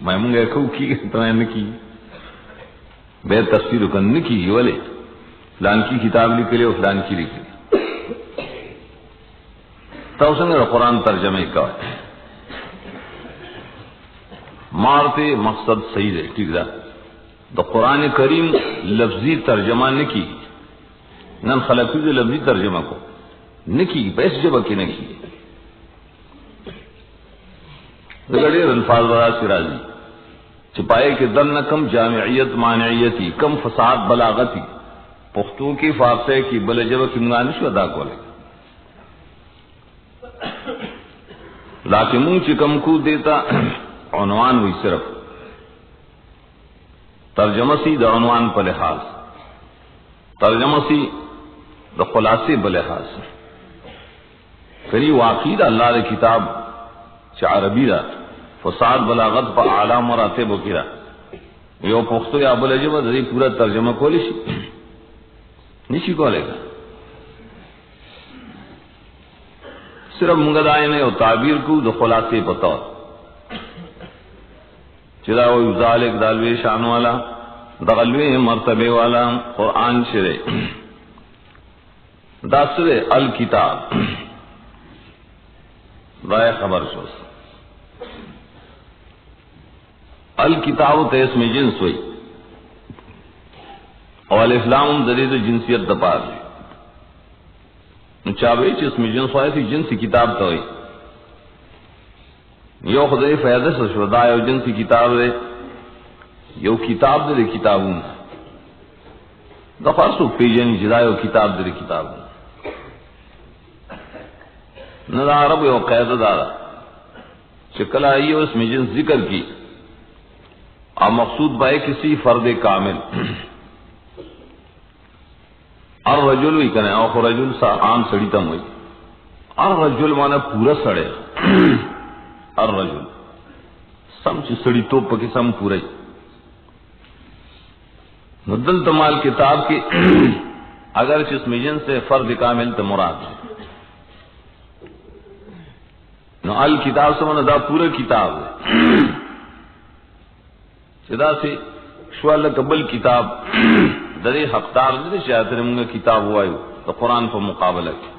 میں منگے کو کی تو نے کی بے تفسیر کرنے کی والے فلان کی کتاب لکھ لے اور فلان کی لکھ لے تو سنگ قرآن ترجمے کا مارتے مقصد صحیح ہے ٹھیک ہے تو قرآن کریم لفظی ترجمہ نے کی نن خلقی جو لفظی ترجمہ کو نکی بیس جبہ کی نکی دگڑے الفاظ برا سرازی چپائے کہ در نہ کم جامعیت مانعیتی کم فساد بلاغتی پختوں کی فارسے کی بل جبہ کی منانش ادا کو لے لاکہ منہ چکم کو دیتا عنوان ہوئی صرف ترجمہ سی دا عنوان پر لحاظ ترجمہ سی دا خلاصے بلحاظ کری واقعی دا اللہ دا کتاب چا عربی دا فساد بلاغت پا اعلی مراتب وکیرا یو پختو یا بلجبہ دا دی پورا ترجمہ کولی شی نیشی کولے گا صرف منگد آئینے او تعبیر کو دا خلاصے پتور چلا وہ ذالک دالوی شان والا دغلوی مرتبے والا قرآن شرے داسر الکتاب رائے خبر شوز الکتاب تے اسم جنس ہوئی اور الاسلام دلیل جنسیت دپار چاوی چ اسم جنس ہوئی تھی جنسی کتاب تو ہوئی یو خدای فیض سے شدا یو جنسی کتاب ہے یو کتاب دے کتابوں دفارسو پیجنی جدا یو کتاب دے کتابوں نہ عرب یو قید دارا شکل آئی اس میں جنس ذکر کی اور مقصود بائے کسی فرد کامل الرجل ہوئی کنے اور رجل سا عام سڑی تم ہوئی الرجل مانا پورا سڑے الرجل سم چی سڑی تو پکی سم پورا ندل تمال کتاب کی اگر چس میں جنس سے فرد کامل تو مراد ہے نو الکتاب سمنا دا پورا کتاب ہے چدا سے شوال قبل کتاب درے حقدار دے چاہتے ہیں منگا کتاب ہوا ہے تو قرآن پر مقابلہ کی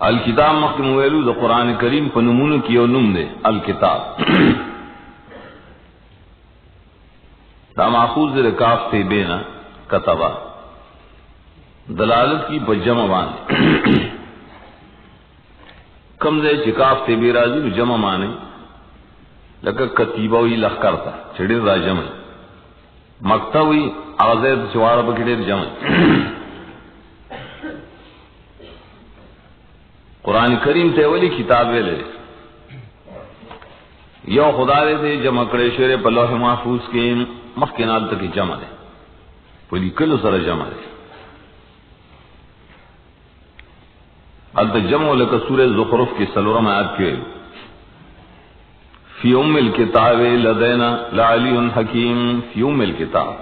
الکتاب مقیم ویلو دا قرآن کریم پر نمون کیو نم دے الکتاب دا ماخوذ دے کاف تے بینا کتبہ دلالت کی بجمع مانے کم دے چکاف تے بے راضی جمع مانے لکہ کتیبہ ہوئی لخکر تا چھڑیر را جمع مکتب ہوئی آغازید چوارا بکڑیر جمع قرآن کریم تے ولی کتابے لے یو خدا دے جمع کرے شیر پر لوح محفوظ کے مخکنات تک جمع دے پولی کلو سر جمع دے الجمع لک سورہ زخرف کی سلورم آیات کی فی ام الکتاب لدینا لعلی حکیم فی ام الکتاب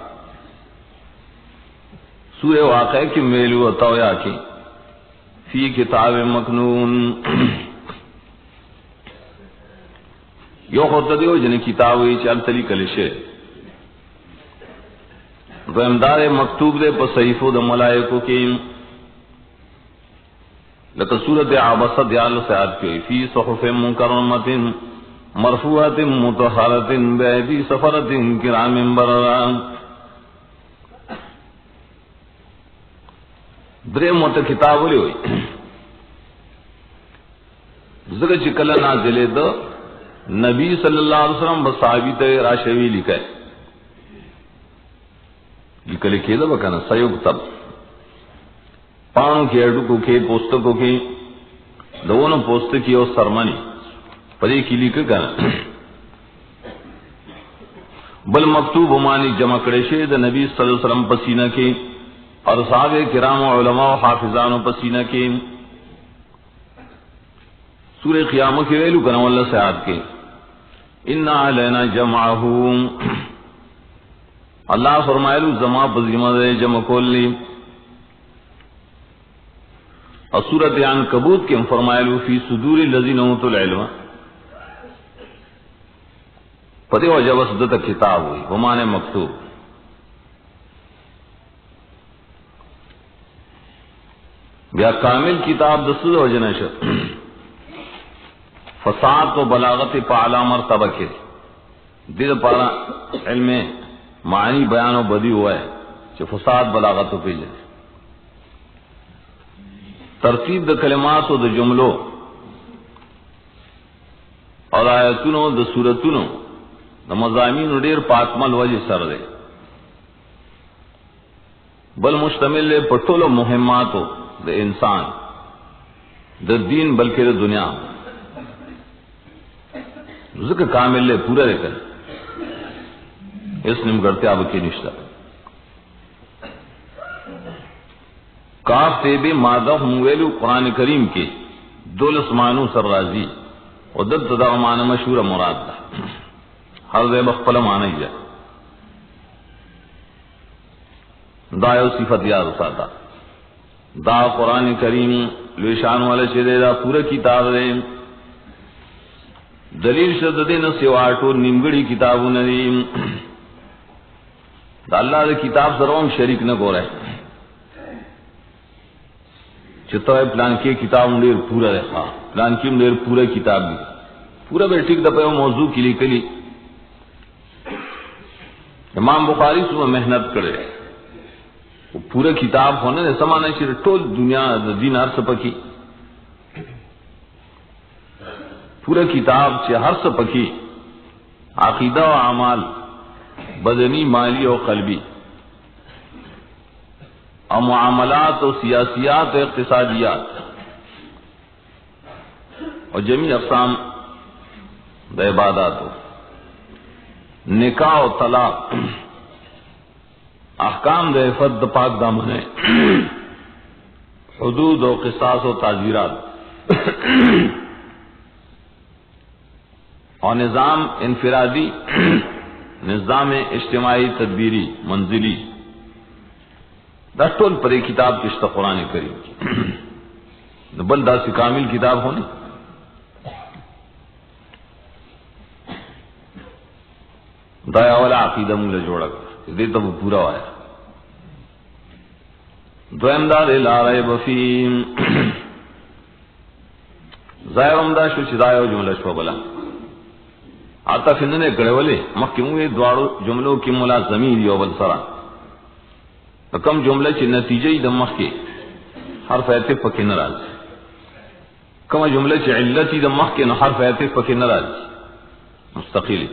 سورہ واقع کی میلو تویا کی فی کتاب مکنون یو خود دیو جن کتابی چال تلی کلشے دوامدار مکتوب دے پس صحیفو دا ملائکو کی لکہ سورت عبسہ دیالو سے آت کی فی صحف مکرمت مرفوعت مطہرت بیدی سفرت کرام برران درے موت کتاب لی ہوئی ذکر چکل نازلے دا نبی صلی اللہ علیہ وسلم بصحابی تے راشوی لکھے لکھے لکھے دا بکنا سیوگ تب پانوں کے اڈکوں کے پوستکوں کے دونوں پوستکی اور سرمنی پدے کی لکھ کر بل مکتوب مانی جمع کرشے دا نبی صلی اللہ علیہ وسلم پسینہ کے اور صحابہ کرام و علماء و حافظان و پسینہ کے سورہ قیامہ کے ویلو کرم اللہ سے آت کے انا علینا جمعہو اللہ فرمائلو زما بزیمہ دے جمع کولی اور سورت عنکبوت کے فرمائلو فی صدور الذین اوتوا العلم پدے وجہ وسدت کتاب ہوئی ومانے مکتوب بیا کامل کتاب دسد وجہ نشد فصاحت و بلاغت پاعلی مرتبہ کے دل پارا علم معنی بیان و بدی ہوا ہے کہ فصاحت بلاغت و پیجے ترتیب د کلمات و د جملو اور آیتونو د سورتونو د مضامین ډیر پاکمل وجه سر دے بل مشتمل لے پټولو مهماتو د انسان د دین بلکہ د دنیا ذکر کامل لے پورا دے کر اس نم کرتے اب کی نشتہ کاف تیبے مادہ ہمویلو قرآن کریم کے دولس معنو سر راضی و دد تدا معنی مشہور مراد دا ہر زیب اخفل معنی جا دا یو صفت یاد ساتا دا قرآن کریم لوشان والا چیدے دا پورا کتاب دے دلیل شد دے نہ سواٹو نمگڑی کتابو ندیم دا اللہ دے کتاب سروم شریک نہ گو رہے چتو ہے پلان کی کتاب ډیر پورا ہے پلان کی ډیر پورا کتاب دی پورا به ٹھیک د په موضوع کې لیکلی امام بخاری سو محنت کړي وہ پورا کتاب ہونے نے سمانا چې ټول دنیا د دین هر څه پکې پورا کتاب چې ہر څه پکې عقیدہ و اعمال بدنی مالی و قلبی اور معاملات و سیاسیات و اقتصادیات اور جمیع اقسام د عبادات و نکاح و طلاق احکام د عفت د پاک دامن ہے حدود و قصاص و تعزیرات اور نظام انفرادی نظام اجتماعی تدبیری منزلی دا ټول پر کتاب کشت قرآن کریم کی بل دا سی کامل کتاب ہونی دا اولا عقیدہ مولا جوڑا کر دیتا وہ پورا آیا دویم دا لا ریب فیم ظاہر امدہ شو چدایو جملہ شو بلا آتا فندنے کڑے والے مخیموے دوارو جملوں کی ملازمی دیو بل سرا کم جملہ چی نتیجہ ہی دمخ کے حرف عطف پکی نراز کم جملہ چی علتی دمخ کے حرف عطف پکی نراز مستقیلی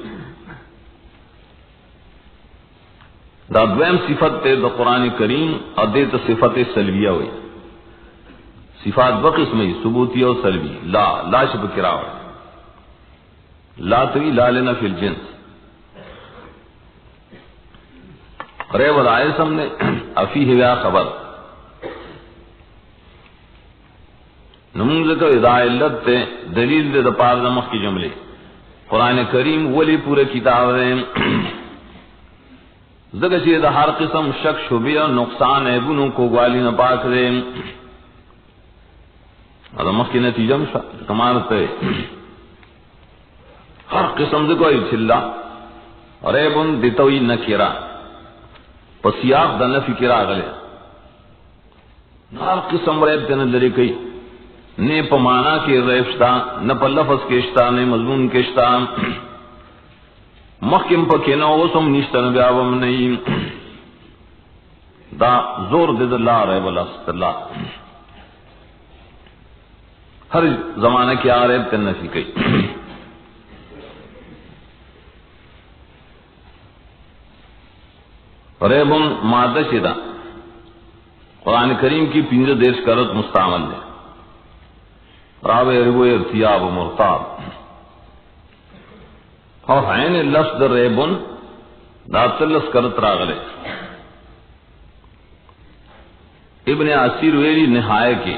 دا دویم صفت تے دا قرآن کریم اور دے تا صفت سلویہ ہوئی صفات بقسمی ثبوتی اور سلوی لا شب کراوڑ لا توی لا لینا فی الجنس قریب الآئے سمنے افیہ ویا خبر نمونز کا ادا علت تے دلیل دے دا پار دمخ کی جملے قرآن کریم ولی پورے کتاب رہے زکر چیئے دا ہر قسم شک شبیہ نقصان عیبونوں کو گوالی نہ پاک رہے دمخ کی نتیجہ مشا کمانتے ہر قسم سے کوئی چلا ریبن دیتوی نکیرا پسیاق دا نفی کرا غلے ہر قسم ریب تینا لری کئی نے پمانا کے ریب شتا نہ پا لفظ کے شتا نے مضمون کے شتا مخیم پا کینا وسم نشتا نبیابم نہیں دا زور دید اللہ ریب اللہ ست اللہ ہر زمانہ کی آریب تینا نفی کئی ریبن مادہ شدہ قرآن کریم کی پنجہ دیش کرت مستعمل ہے راب ریبو ارتیاب و مرتاب اور حین لفظ ریبن داتلس کرت راغلے ابن عصیر ویلی نہائے کے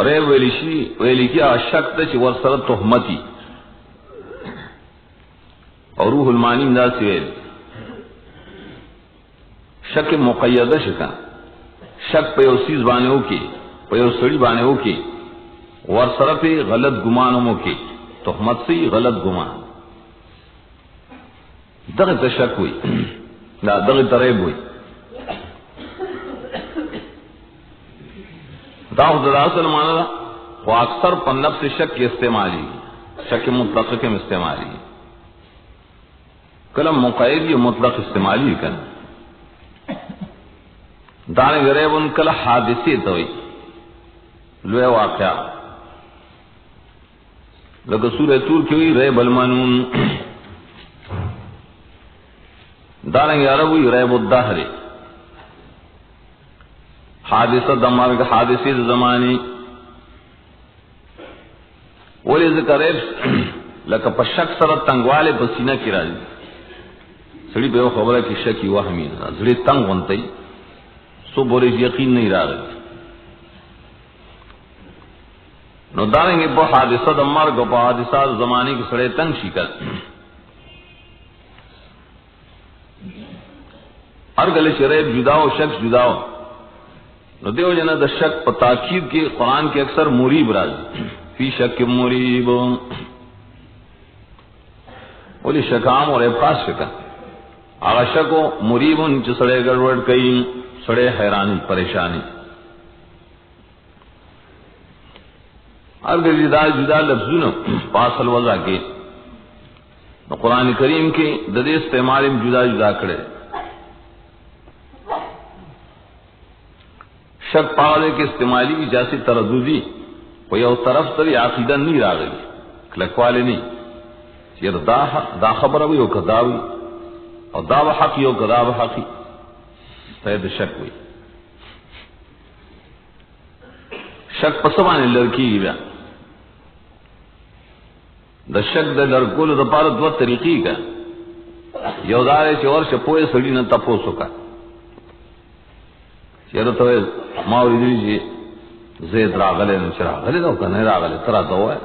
ریب ویلی کیا شک تچ ورسرت تہمتی اور روح المانی مدار سی ویلی شک مقیدہ شکا شک پیو سیز بانے ہو کے پیو سڑی بانے ہو کے ورسرف غلط گمانوں کے تہمت سے غلط گمان دغت شک ہوئی دغت ریب ہوئی داخل مانا دا وہ اکثر پنب سے شک کے استعمالی شک مطلق کے استعمالی کلم مقید یا مطلق استعمالی کرنا دانے غریب ان کل حادثی توئی لوے واقعہ لگا سورہ تور کی ہوئی ریب المنون دانے عرب ہوئی ریب الدہر حادثہ دمار کا حادثی زمانی ولی ذکر ریب لکا پا شک سرت تنگوالے پسینہ کی راجی سڑی پہ وہ خبر ہے کہ شکی وہمی سڑی تنگ ونتی سو بورے یقین نہیں رہا رہی نو داریں گے پا حادثہ دمار کو پا حادثہ زمانے کی سڑے تنگ شکر ہر گلے شریب جداؤ شک جداؤ نو دیو جنا دا شک پا تاکید کے قرآن کے اکثر مریب راضی فی شک مریب ولی شکام اور ابخاص شکا آغا شکو مریبن چ سڑے گڑوڑ کئی سڑے حیرانی پریشانی اگر جدا جدا لفظوں پاسل وضع کے قرآن کریم کے ددے استعمال جدا جدا کرے شک پاڑے کے استعمالی کی جیسی ترددی کوئی اور طرف تری عقیدہ نہیں را گئی کلکوالے نہیں یہ دا خبر ہوئی ہو کدا ہوئی اور دا حقی ہو کدا حقی پید شک ہوئی شک پسوانے لڑکی کی بیا دا شک دا لڑکول دا پارت دو طریقی کا یودارے سے اور شپوئے سڑی نہ تپو سکا چیرہ تو ماوری دلی جی زید راغلے نو چرا غلے دو کہ نہیں راغلے ترا تو ہے